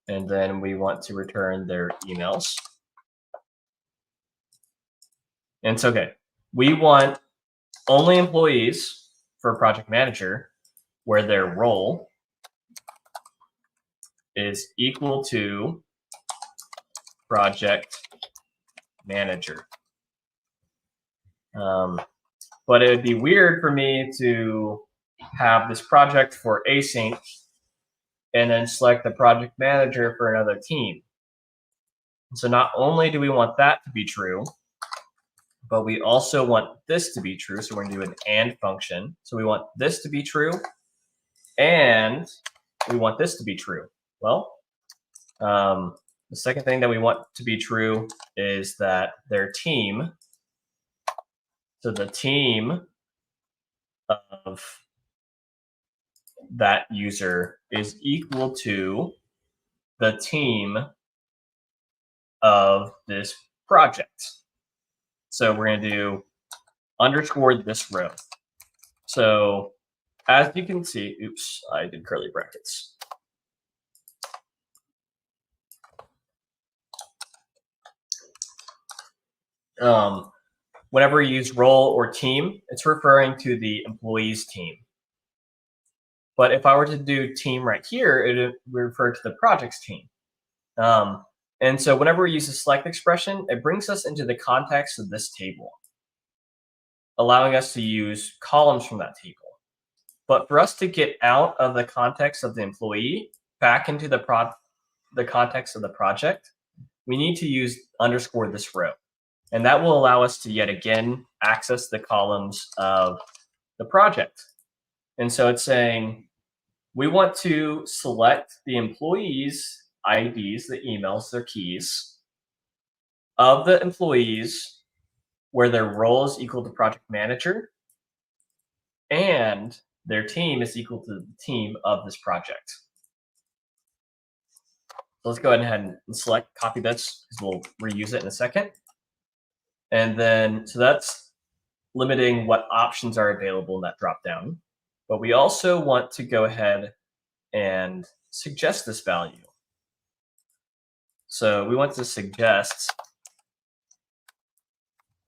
And then we want to return their emails. And it's okay. We want only employees for project manager where their role is equal to project manager. But it would be weird for me to have this project for async and then select the project manager for another team. So not only do we want that to be true, but we also want this to be true. So we're going to do an AND function. So we want this to be true, and we want this to be true. Well, the second thing that we want to be true is that their team, so the team of that user is equal to the team of this project. So we're going to do underscore this row. So as you can see, oops, I did curly brackets. Whenever you use role or team, it's referring to the employee's team. But if I were to do team right here, it would refer to the project's team. And so whenever we use the select expression, it brings us into the context of this table, allowing us to use columns from that table. But for us to get out of the context of the employee back into the context of the project, we need to use underscore this row. And that will allow us to yet again access the columns of the project. And so it's saying we want to select the employees' IDs, the emails, their keys, of the employees where their role is equal to project manager and their team is equal to the team of this project. So let's go ahead and select copy this because we'll reuse it in a second. And then, so that's limiting what options are available in that drop down. But we also want to go ahead and suggest this value. So we want to suggest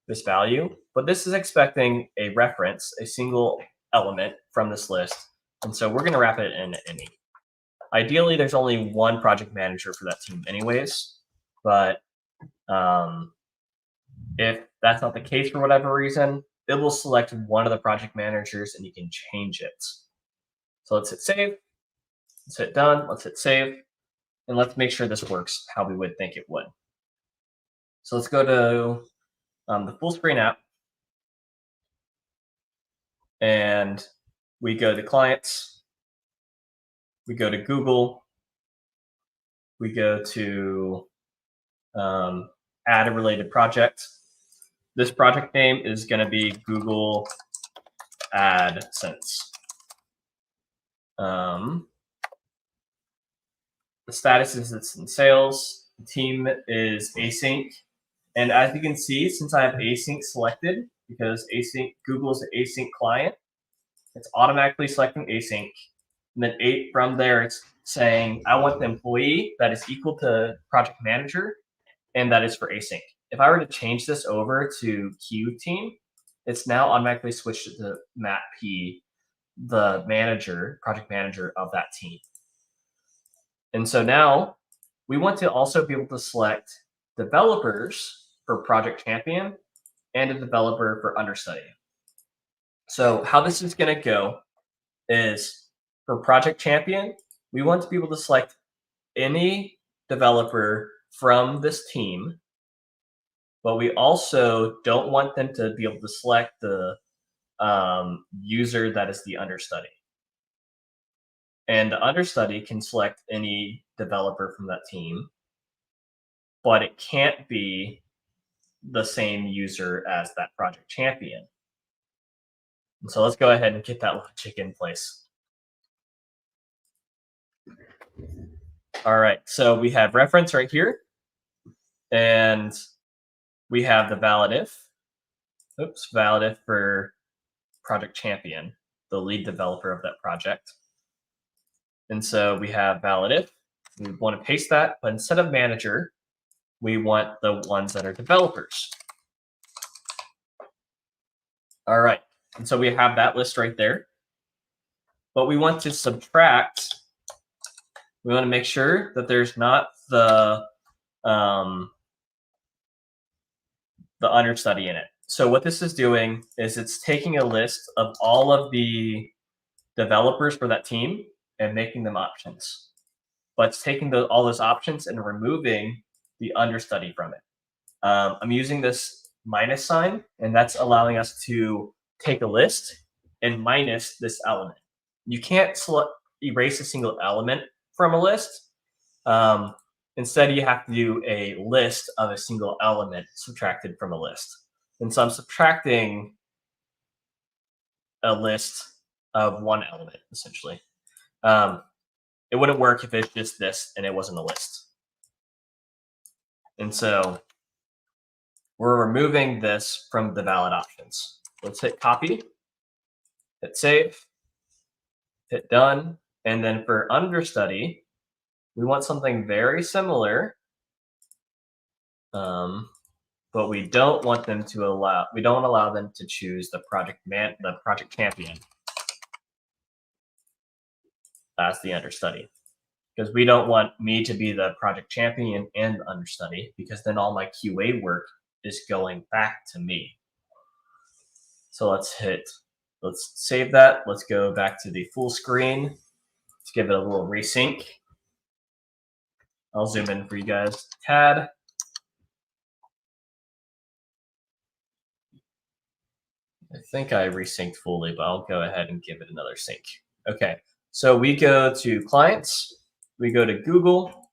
this value, but this is expecting a reference, a single element from this list. And so we're going to wrap it in any. Ideally, there's only one project manager for that team anyways, but if that's not the case for whatever reason, it will select one of the project managers and you can change it. So let's hit save, let's hit done, let's hit save, and let's make sure this works how we would think it would. So let's go to the full screen app, and we go to clients, we go to Google, we go to add a related project. This project name is going to be Google AdSense. The status is it's in sales. The team is async. And as you can see, since I have async selected, because async Google is an async client, it's automatically selecting async. And then from there, it's saying, I want the employee that is equal to project manager, and that is for async. If I were to change this over to Q team, it's now automatically switched to Matt P, the manager, project manager of that team. And so now we want to also be able to select developers for project champion and a developer for understudy. So how this is going to go is for project champion, we want to be able to select any developer from this team, but we also don't want them to be able to select the user that is the understudy. And the understudy can select any developer from that team, but it can't be the same user as that project champion. And so let's go ahead and get that logic in place. All right, so we have reference right here, and we have the valid if. Oops, valid if for project champion, the lead developer of that project. And so we have valid if. We want to paste that, but instead of manager, we want the ones that are developers. All right, and so we have that list right there. But we want to subtract. We want to make sure that there's not the understudy in it. So what this is doing is it's taking a list of all of the developers for that team and making them options. But it's taking all those options and removing the understudy from it. I'm using this minus sign, and that's allowing us to take a list and minus this element. You can't erase a single element from a list. Instead, you have to do a list of a single element subtracted from a list. And so I'm subtracting a list of one element, essentially. It wouldn't work if it's just this and it wasn't a list. And so we're removing this from the valid options. Let's hit copy, hit save, hit done. And then for understudy, we want something very similar, but we don't want them to allow them to choose the project champion as the understudy, because we don't want me to be the project champion and the understudy, because then all my QA work is going back to me. So let's save that. Let's go back to the full screen. Let's give it a little resync. I'll zoom in for you guys. Tad. I think I resynced fully, but I'll go ahead and give it another sync. Okay, so we go to clients. We go to Google.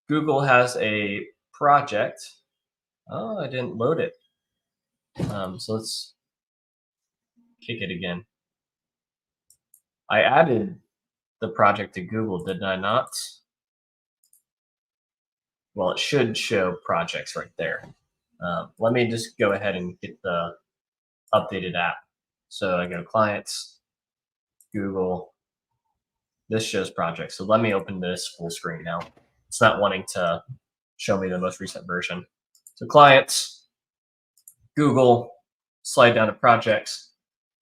Google has a project. Oh, I didn't load it. So let's kick it again. I added the project to Google, did I not? Well, it should show projects right there. Let me just go ahead and get the updated app. So I go clients, Google. This shows projects. So let me open this full screen now. It's not wanting to show me the most recent version. So clients, Google, slide down to projects,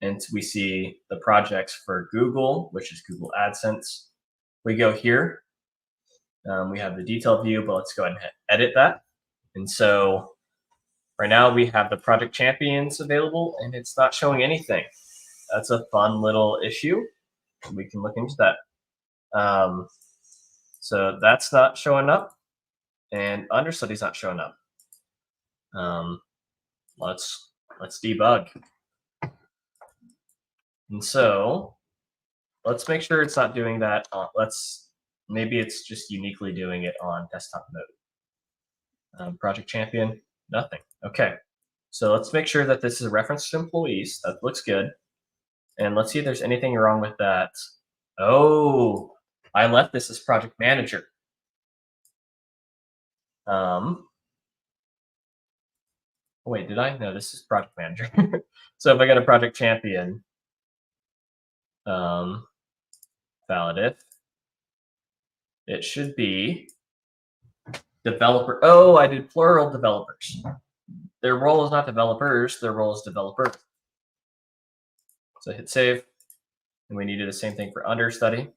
and we see the projects for Google, which is Google AdSense. We go here. We have the detail view, but let's go ahead and edit that. And so right now we have the project champions available, and it's not showing anything. That's a fun little issue. We can look into that. So that's not showing up, and understudy's not showing up. Let's debug. And so let's make sure it's not doing that. Maybe it's just uniquely doing it on desktop mode. Project champion, nothing. Okay, so let's make sure that this is a reference to employees. That looks good. And let's see if there's anything wrong with that. Oh, I left this as project manager. Wait, did I? No, this is project manager. So if I got a project champion, valid if, it should be developer. Oh, I did plural developers. Their role is not developers, their role is developer. So hit save, and we need to do the same thing for understudy.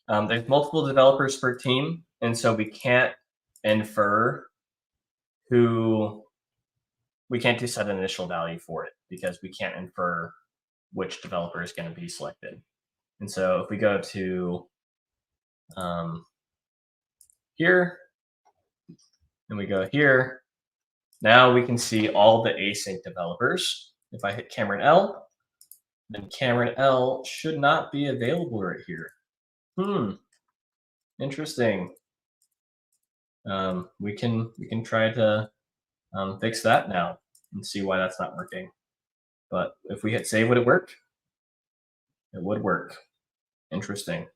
There's multiple developers per team, and so we can't infer we can't just set an initial value for it because we can't infer which developer is going to be selected. And so if we go to here, and we go here, now we can see all the async developers. If I hit Camron L, then Camron L should not be available right here. Interesting. We can try to fix that now and see why that's not working. But if we hit save, would it work? It would work. Interesting.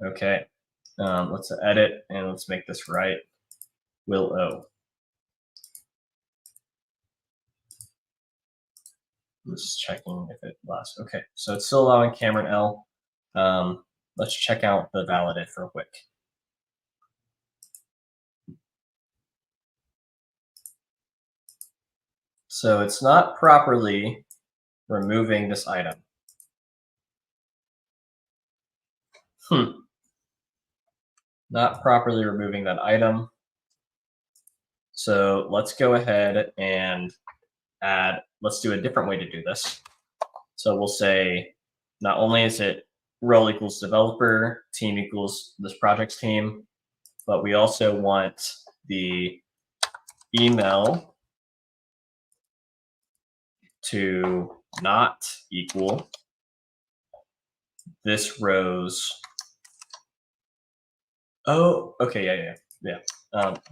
Okay, let's edit and let's make this right. Will O. Just checking if it lasts. Okay, so it's still allowing Camron L. Let's check out the valid if real quick. So it's not properly removing this item. Not properly removing that item. So let's go ahead and let's do a different way to do this. So we'll say, not only is it role equals developer, team equals this project's team, but we also want the email to not equal this row's. Oh, okay, yeah.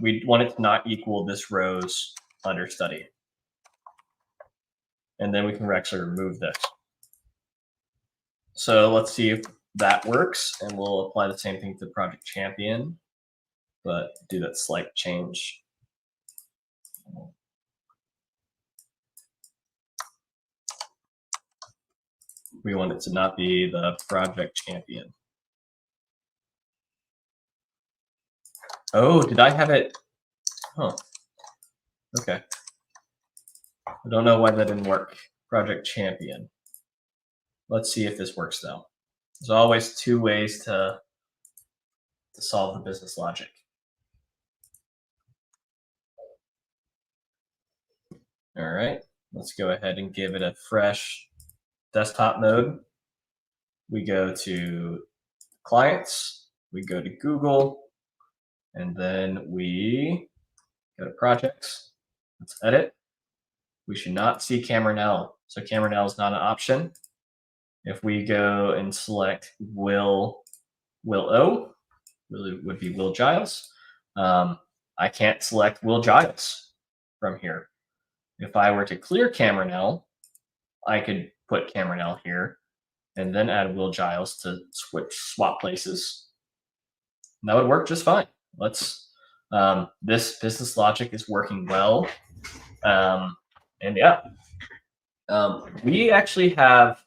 We want it to not equal this row's understudy. And then we can actually remove this. So let's see if that works, and we'll apply the same thing to project champion, but do that slight change. We want it to not be the project champion. Oh, did I have it? Huh. Okay. I don't know why that didn't work. Project champion. Let's see if this works though. There's always two ways to solve the business logic. All right, let's go ahead and give it a fresh desktop mode. We go to clients, we go to Google, and then we go to projects. Let's edit. We should not see Camron L. So Camron L is not an option. If we go and select Will O, really would be Will Giles. I can't select Will Giles from here. If I were to clear Camron, I could put Camron here and then add Will Giles to swap places. And that would work just fine. This business logic is working well. And yeah, we actually have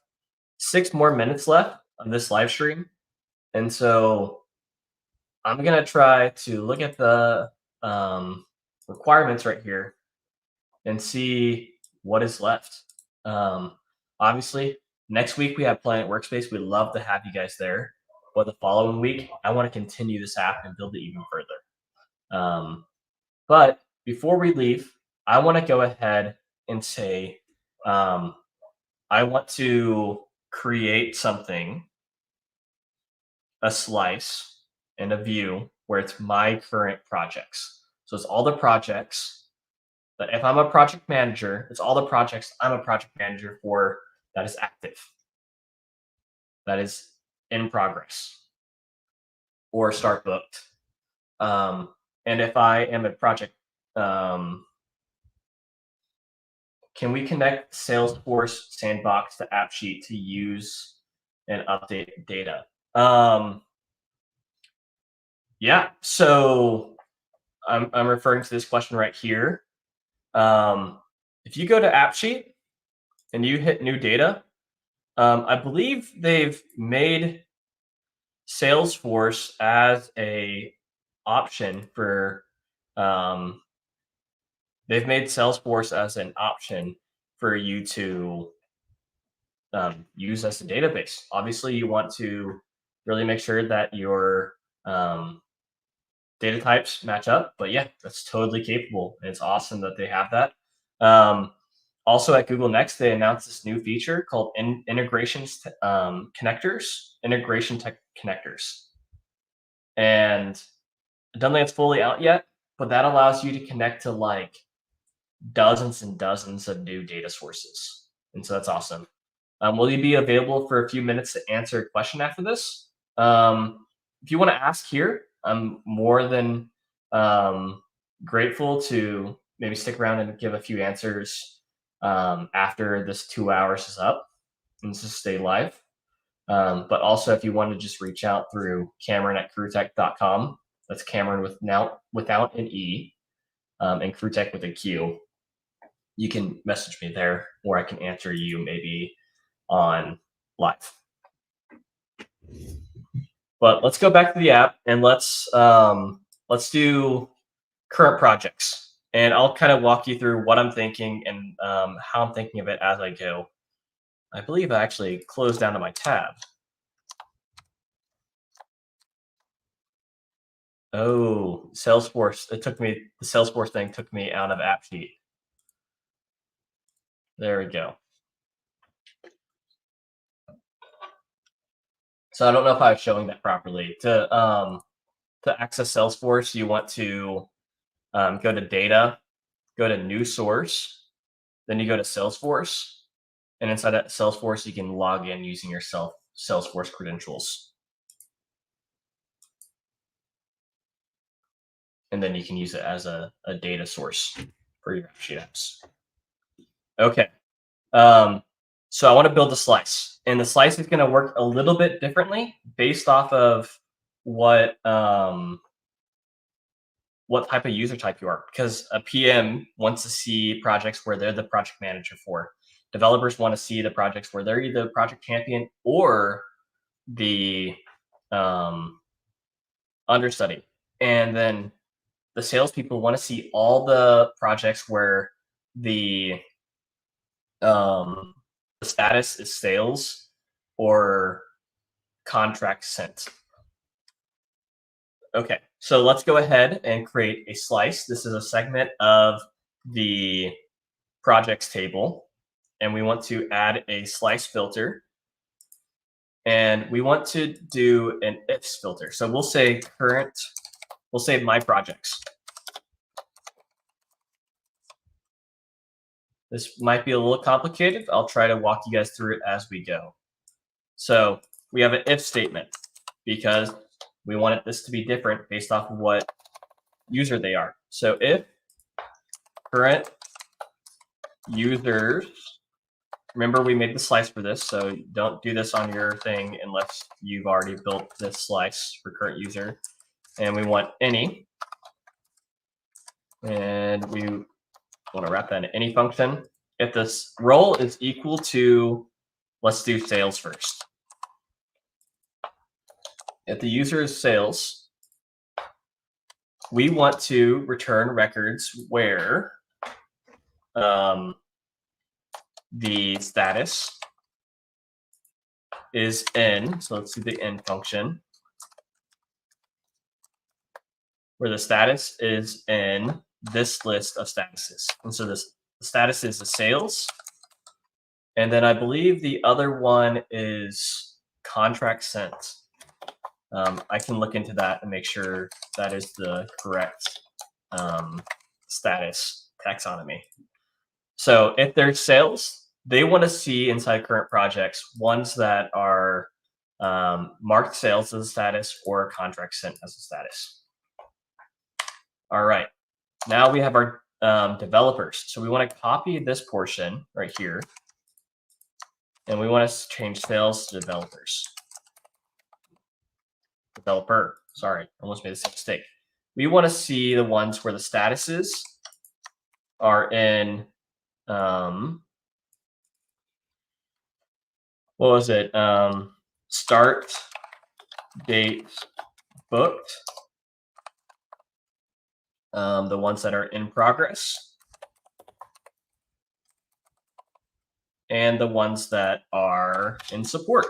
6 more minutes left of this live stream. And so I'm going to try to look at the requirements right here and see what is left. Obviously, next week we have Planet Workspace. We'd love to have you guys there. But the following week, I want to continue this app and build it even further. But before we leave, I want to go ahead and say, I want to create something, a slice and a view where it's my current projects. So it's all the projects that if I'm a project manager, it's all the projects I'm a project manager for that is active, that is in progress, or start booked. And if I am a project, can we connect Salesforce Sandbox to AppSheet to use and update data? Yeah, so I'm referring to this question right here. If you go to AppSheet and you hit new data, I believe they've made Salesforce as a option for they've made Salesforce as an option for you to use as a database. Obviously, you want to really make sure that your data types match up. But yeah, that's totally capable. And it's awesome that they have that. Also at Google Next, they announced this new feature called integration tech connectors. And I don't think it's fully out yet, but that allows you to connect to like dozens and dozens of new data sources. And so that's awesome. Will you be available for a few minutes to answer a question after this? If you want to ask here, I'm more than grateful to maybe stick around and give a few answers after this 2 hours is up and just stay live. But also, if you want to just reach out through Camron at crewtech.com, that's Camron without an E and crewtech with a Q. You can message me there, or I can answer you maybe on live. But let's go back to the app and let's do current projects. And I'll kind of walk you through what I'm thinking and how I'm thinking of it as I go. I believe I actually closed down to my tab. Oh, Salesforce. The Salesforce thing took me out of AppSheet. There we go. So I don't know if I was showing that properly. To access Salesforce, you want to go to Data, go to New Source, then you go to Salesforce, and inside that Salesforce, you can log in using your Salesforce credentials. And then you can use it as a data source for your AppSheet apps. Okay. So I want to build a slice, and the slice is going to work a little bit differently based off of what type of user type you are, because a PM wants to see projects where they're the project manager for. Developers want to see the projects where they're either the project champion or the understudy. And then the salespeople want to see all the projects where the status is sales or contract sent. Okay, so let's go ahead and create a slice. This is a segment of the projects table, and we want to add a slice filter, and we want to do an ifs filter. So we'll say my projects. This might be a little complicated. I'll try to walk you guys through it as we go. So we have an if statement because we want this to be different based off of what user they are. So if current users, remember we made the slice for this, so don't do this on your thing unless you've already built this slice for current user. And we want any, and we want to wrap that in any function. If this role is equal to, let's do sales first. If the user is sales, we want to return records where the status is in, so let's do the in function, where the status is in this list of statuses. And so this status is the sales. And then I believe the other one is contract sent. I can look into that and make sure that is the correct status taxonomy. So if there's sales, they want to see inside current projects ones that are marked sales as a status or contract sent as a status. All right, now we have our developers. So we want to copy this portion right here, and we want to change sales to developers. Developer, sorry, almost made this mistake. We want to see the ones where the statuses are in, what was it? Start date booked. The ones that are in progress. And the ones that are in support.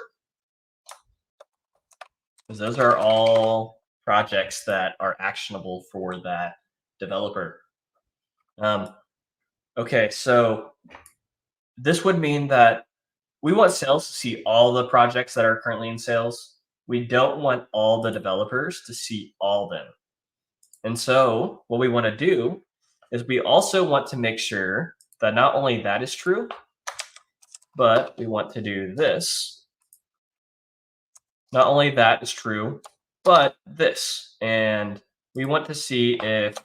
Because those are all projects that are actionable for that developer. Okay, so this would mean that we want sales to see all the projects that are currently in sales. We don't want all the developers to see all of them. And so what we want to do is we also want to make sure that not only that is true, but we want to do this. Not only that is true, but this. And we want to see if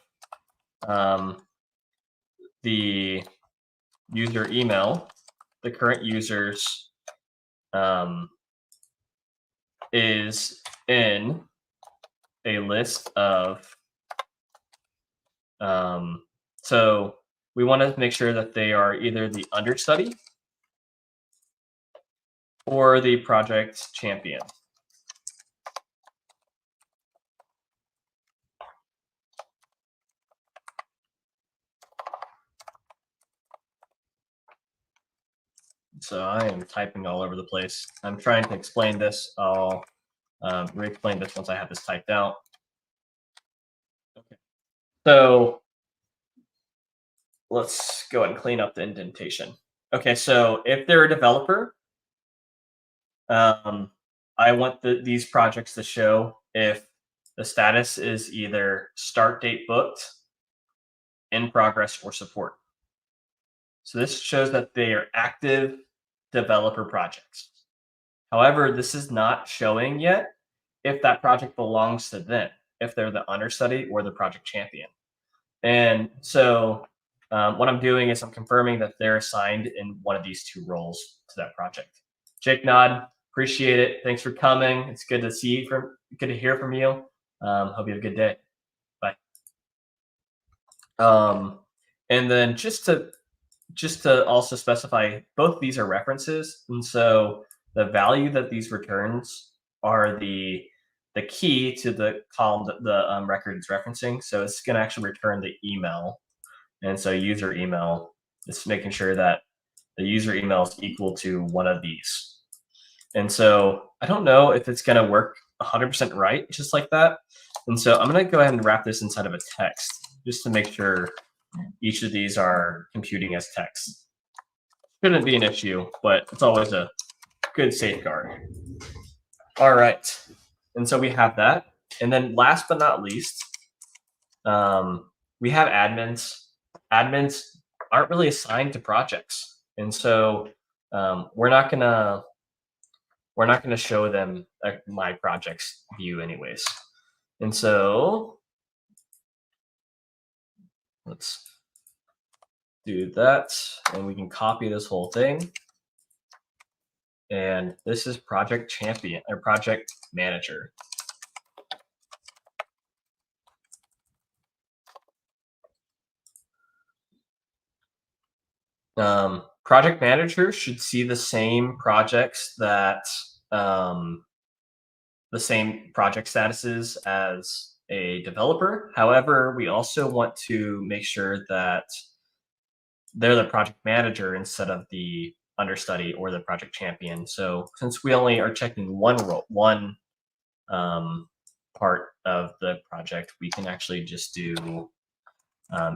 the user email, the current users, is in a list of, so we want to make sure that they are either the understudy or the project champion. So I am typing all over the place. I'm trying to explain this. I'll re-explain this once I have this typed out. Okay. So let's go ahead and clean up the indentation. Okay, so if they're a developer, I want these projects to show if the status is either start date booked, in progress, or support. So this shows that they are active developer projects. However, this is not showing yet if that project belongs to them, if they're the understudy or the project champion. And so what I'm doing is I'm confirming that they're assigned in one of these two roles to that project. Jake Nod, appreciate it. Thanks for coming. It's good to see you. Good to hear from you. Hope you have a good day. Bye. And then just to also specify, both of these are references, and so the value that these returns are the key to the column that the record is referencing. So it's going to actually return the email, and so user email is making sure that the user email is equal to one of these. And so I don't know if it's going to work 100% right, just like that. And so I'm going to go ahead and wrap this inside of a text just to make sure each of these are computing as text. Shouldn't be an issue, but it's always a good safeguard. All right. And so we have that. And then last but not least, we have admins. Admins aren't really assigned to projects. And so we're not gonna we're not going to show them my projects view anyways. And so let's do that, and we can copy this whole thing. And this is project champion or project manager. Project manager should see the same projects that the same project statuses as a developer. However, we also want to make sure that they're the project manager instead of the understudy or the project champion. So since we only are checking one part of the project, we can actually just do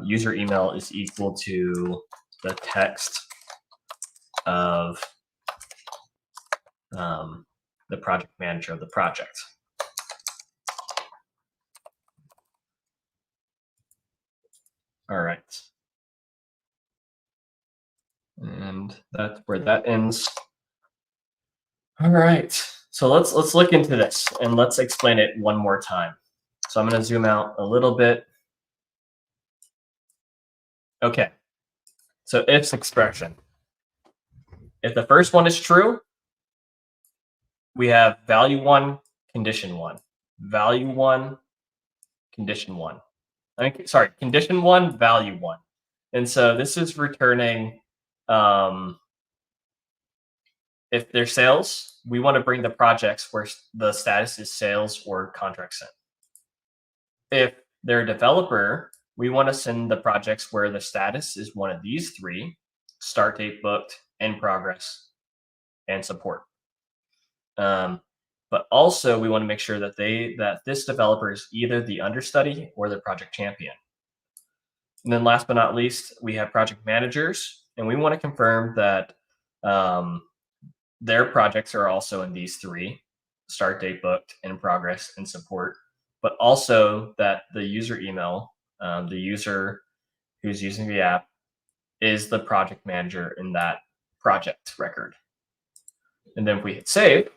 user email is equal to the text of the project manager of the project. All right. And that's where that ends. All right. So let's look into this and let's explain it one more time. So I'm going to zoom out a little bit. Okay. So ifs expression. If the first one is true, we have value 1, condition 1. Value 1, condition 1. Sorry, condition 1, value 1. And so this is returning if they're sales, we want to bring the projects where the status is sales or contract sent. If they're a developer, we want to send the projects where the status is one of these 3: start date booked, in progress, and support. But also we want to make sure that this developer is either the understudy or the project champion. And then last but not least, we have project managers, and we want to confirm that their projects are also in these 3: start date booked, in progress, and support, but also that the user email, the user who's using the app, is the project manager in that project record. And then if we hit save,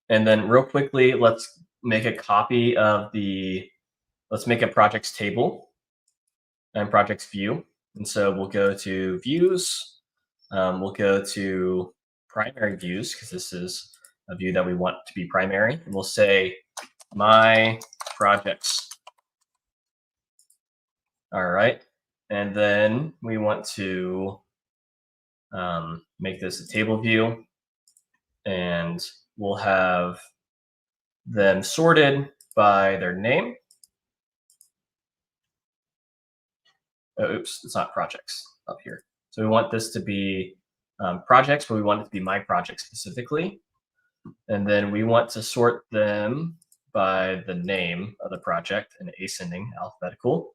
and then real quickly, let's make a copy of let's make a projects table and projects view. And so we'll go to views. We'll go to primary views because this is a view that we want to be primary. And we'll say my projects. All right. And then we want to make this a table view. And we'll have them sorted by their name. Oh, oops, it's not projects up here. So we want this to be projects, but we want it to be my project specifically. And then we want to sort them by the name of the project in ascending alphabetical.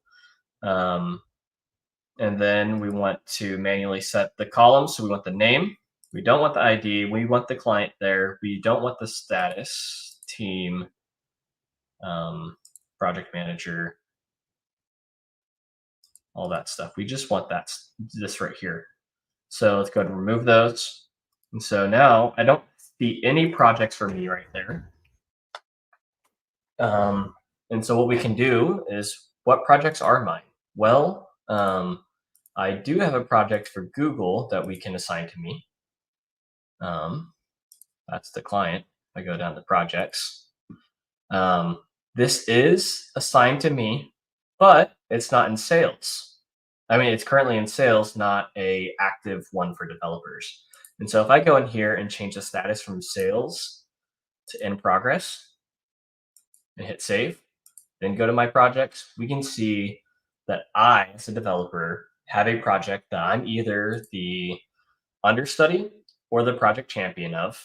And then we want to manually set the columns. So we want the name. We don't want the ID. We want the client there. We don't want the status, team, project manager, all that stuff. We just want this right here. So let's go ahead and remove those. And so now I don't see any projects for me right there. And so what we can do is, what projects are mine? Well, I do have a project for Google that we can assign to me. That's the client. I go down to projects. This is assigned to me, but it's not in sales. I mean, it's currently in sales, not a active one for developers. And so if I go in here and change the status from sales to in progress and hit save, then go to my projects, we can see that I, as a developer, have a project that I'm either the understudy or the project champion of,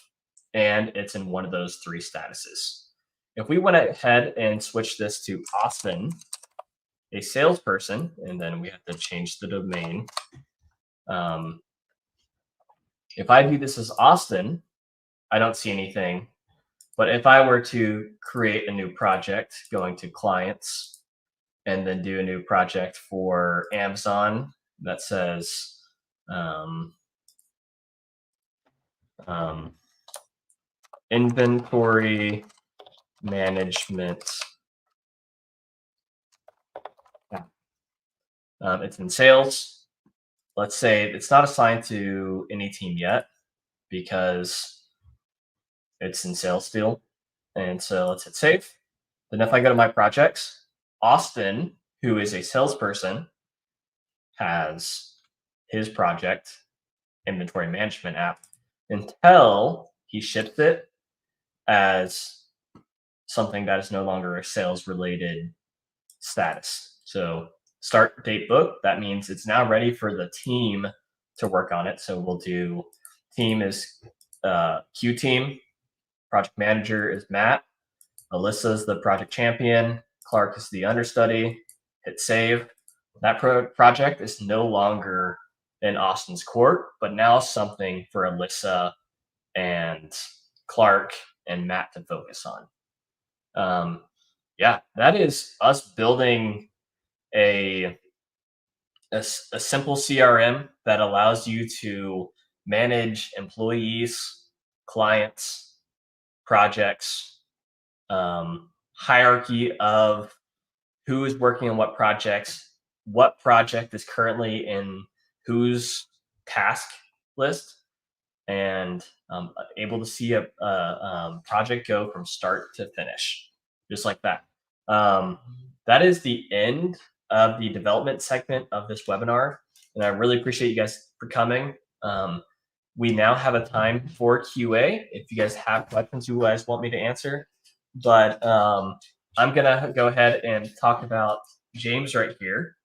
and it's in one of those 3 statuses. If we went ahead and switch this to Austin, a salesperson, and then we have to change the domain. If I do this as Austin, I don't see anything. But if I were to create a new project, going to clients, and then do a new project for Amazon that says inventory management. It's in sales. Let's say it's not assigned to any team yet because it's in sales still. And so let's hit save. Then if I go to my projects, Austin, who is a salesperson, has his project inventory management app until he ships it as something that is no longer a sales related status. So start date book, that means it's now ready for the team to work on it. So we'll do team is Q team, project manager is Matt, Alyssa is the project champion, Clark is the understudy, hit save. That project is no longer in Austin's court, but now something for Alyssa and Clark and Matt to focus on. Yeah, that is us building a simple CRM that allows you to manage employees, clients, projects, hierarchy of who is working on what projects, what project is currently in whose task list, and able to see a project go from start to finish, just like that. That is the end of the development segment of this webinar, and I really appreciate you guys for coming. We now have a time for QA if you guys have questions you guys want me to answer, but I'm gonna go ahead and talk about James right here.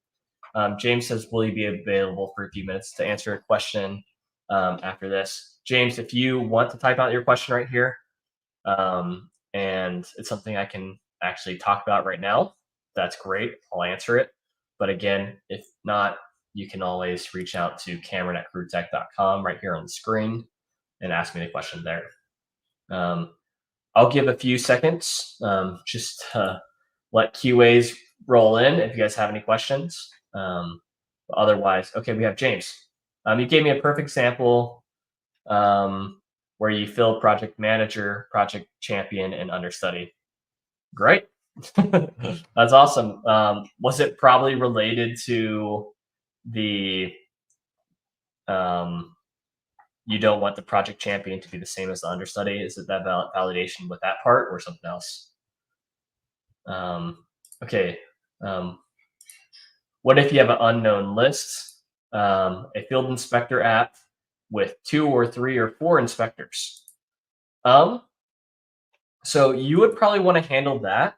James says, will you be available for a few minutes to answer a question after this? James, if you want to type out your question right here, and it's something I can actually talk about right now, that's great. I'll answer it. But again, if not, you can always reach out to Camron@crewtech.com right here on the screen and ask me the question there. I'll give a few seconds just to let QAs roll in if you guys have any questions. Otherwise, okay, we have James. You gave me a perfect example where you fill project manager, project champion, and understudy. Great. That's awesome. Was it probably related to the you don't want the project champion to be the same as the understudy? Is it that validation with that part or something else? Okay. What if you have an unknown list, a field inspector app with 2 or 3 or 4 inspectors? So you would probably want to handle that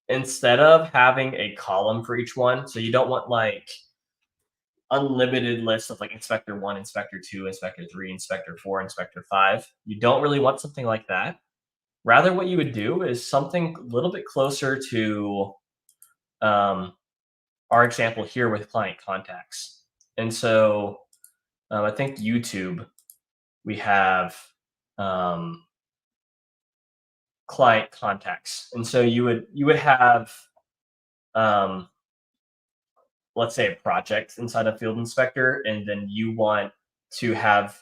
instead of having a column for each one. So you don't want like unlimited list of like inspector 1, inspector 2, inspector 3, inspector 4, inspector 5. You don't really want something like that. Rather, what you would do is something a little bit closer to our example here with client contacts. And so I think YouTube, we have client contacts. And so you would have, let's say, a project inside a field inspector, and then you want to have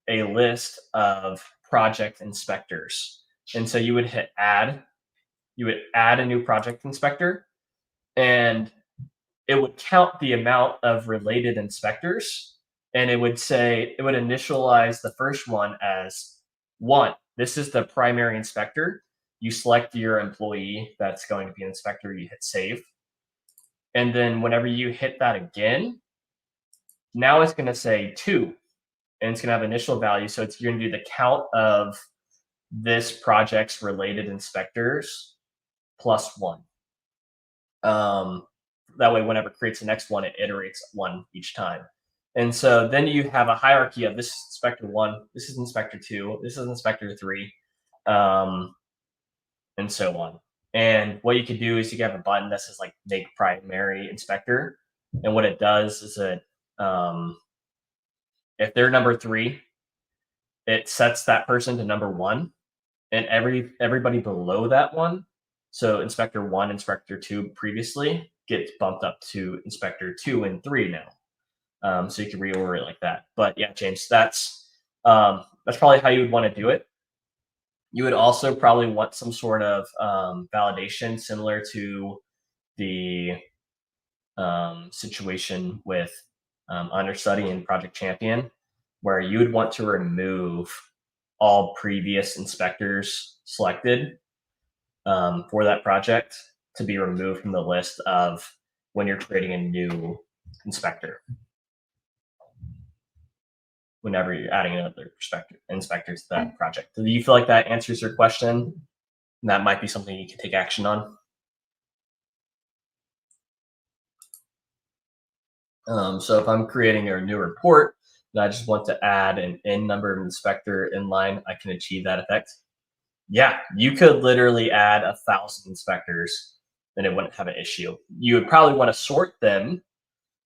a list of project inspectors. And so you would hit add, you would add a new project inspector, and it would count the amount of related inspectors, and it would say, it would initialize the first one as 1. This is the primary inspector. You select your employee that's going to be an inspector, you hit save. And then whenever you hit that again, now it's going to say 2, and it's going to have initial value. So it's going to do the count of this project's related inspectors plus 1. That way, whenever it creates the next one, it iterates 1 each time. And so then you have a hierarchy of this is inspector 1, this is inspector 2, this is inspector 3, and so on. And what you could do is you can have a button that says like make primary inspector. And what it does is that if they're number 3, it sets that person to number 1, and everybody below that one, so inspector 1, inspector 2 previously, gets bumped up to inspector 2 and 3 now. So you can reorder it like that. But yeah, James, that's That's probably how you would want to do it. You would also probably want some sort of validation similar to the situation with understudy and Project Champion, where you would want to remove all previous inspectors selected for that project to be removed from the list of when you're creating a new inspector. Whenever you're adding another inspector to that project. Do you feel like that answers your question? That might be something you can take action on. So if I'm creating a new report and I just want to add an N number of inspector inline, I can achieve that effect. Yeah, you could literally add 1,000 inspectors and it wouldn't have an issue. You would probably want to sort them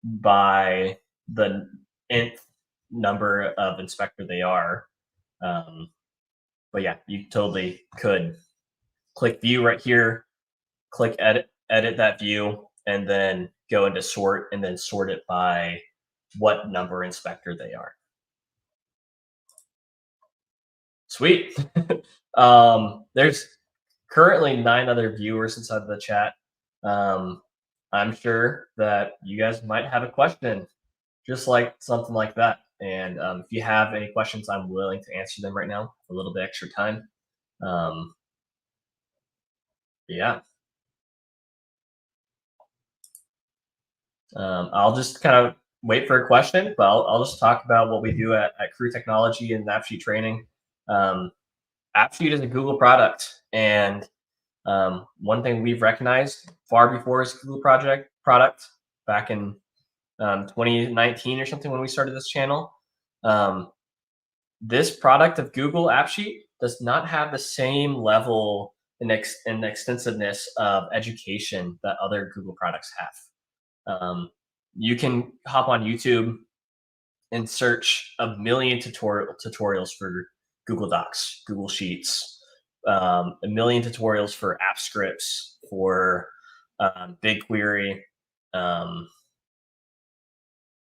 by the nth number of inspector they are. But yeah, you totally could click view right here, click edit that view, and then go into sort and then sort it by what number inspector they are. Sweet. There's currently 9 other viewers inside the chat. I'm sure that you guys might have a question just like something like that. And if you have any questions, I'm willing to answer them right now. A little bit extra time. Yeah. I'll just kind of wait for a question, but I'll just talk about what we do at Crew Technology and AppSheet training. AppSheet is a Google product, and one thing we've recognized far before is Google product back in 2019 or something when we started this channel. This product of Google AppSheet does not have the same level and extensiveness of education that other Google products have. You can hop on YouTube and search a million tutorials for Google Docs, Google Sheets, a million tutorials for app scripts, for BigQuery.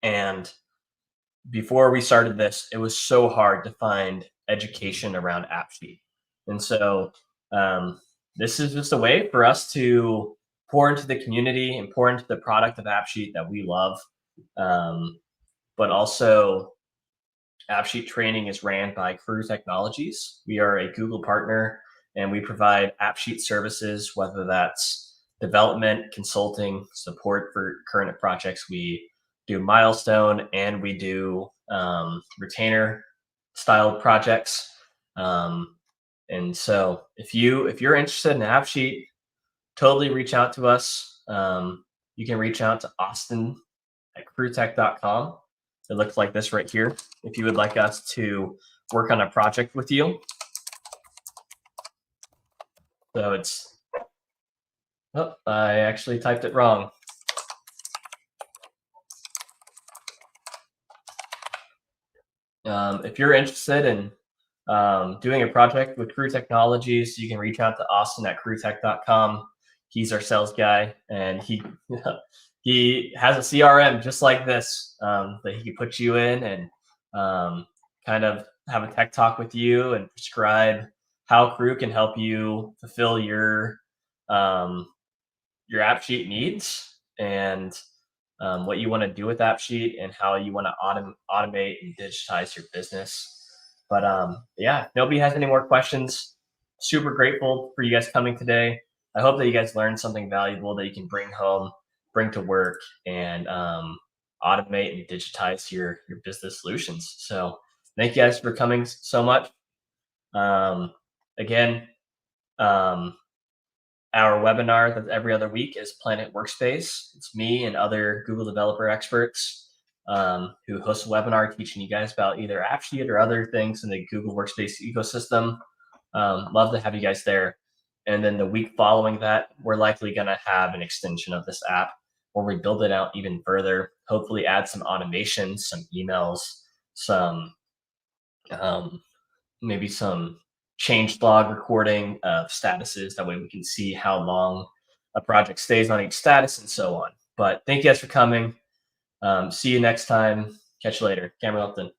And before we started this, it was so hard to find education around AppSheet. And so this is just a way for us to pour into the community and pour into the product of AppSheet that we love. But also, AppSheet training is ran by Crew Technologies. We are a Google partner, and we provide AppSheet services, whether that's development, consulting, support for current projects. We do milestone and we do retainer style projects. And so if you're interested in AppSheet, totally reach out to us. You can reach out to Austin at crewtech.com. It looks like this right here. If you would like us to work on a project with you. So it's, oh, I actually typed it wrong. If you're interested in doing a project with Crew Technologies, you can reach out to Austin at crewtech.com. He's our sales guy, and he has a CRM just like this that he can put you in and kind of have a tech talk with you and prescribe how Crew can help you fulfill your AppSheet needs and what you want to do with AppSheet and how you want to automate and digitize your business. But yeah, if nobody has any more questions, super grateful for you guys coming today. I hope that you guys learned something valuable that you can bring home, bring to work, and automate and digitize your business solutions. So thank you guys for coming so much. Again, our webinar that's every other week is Planet Workspace. It's me and other Google Developer Experts who host a webinar teaching you guys about either AppSheet or other things in the Google Workspace ecosystem. Love to have you guys there. And then the week following that, we're likely going to have an extension of this app where we build it out even further, hopefully add some automations, some emails, some maybe some change log recording of statuses. That way we can see how long a project stays on each status and so on. But thank you guys for coming. See you next time. Catch you later. Camron Upton.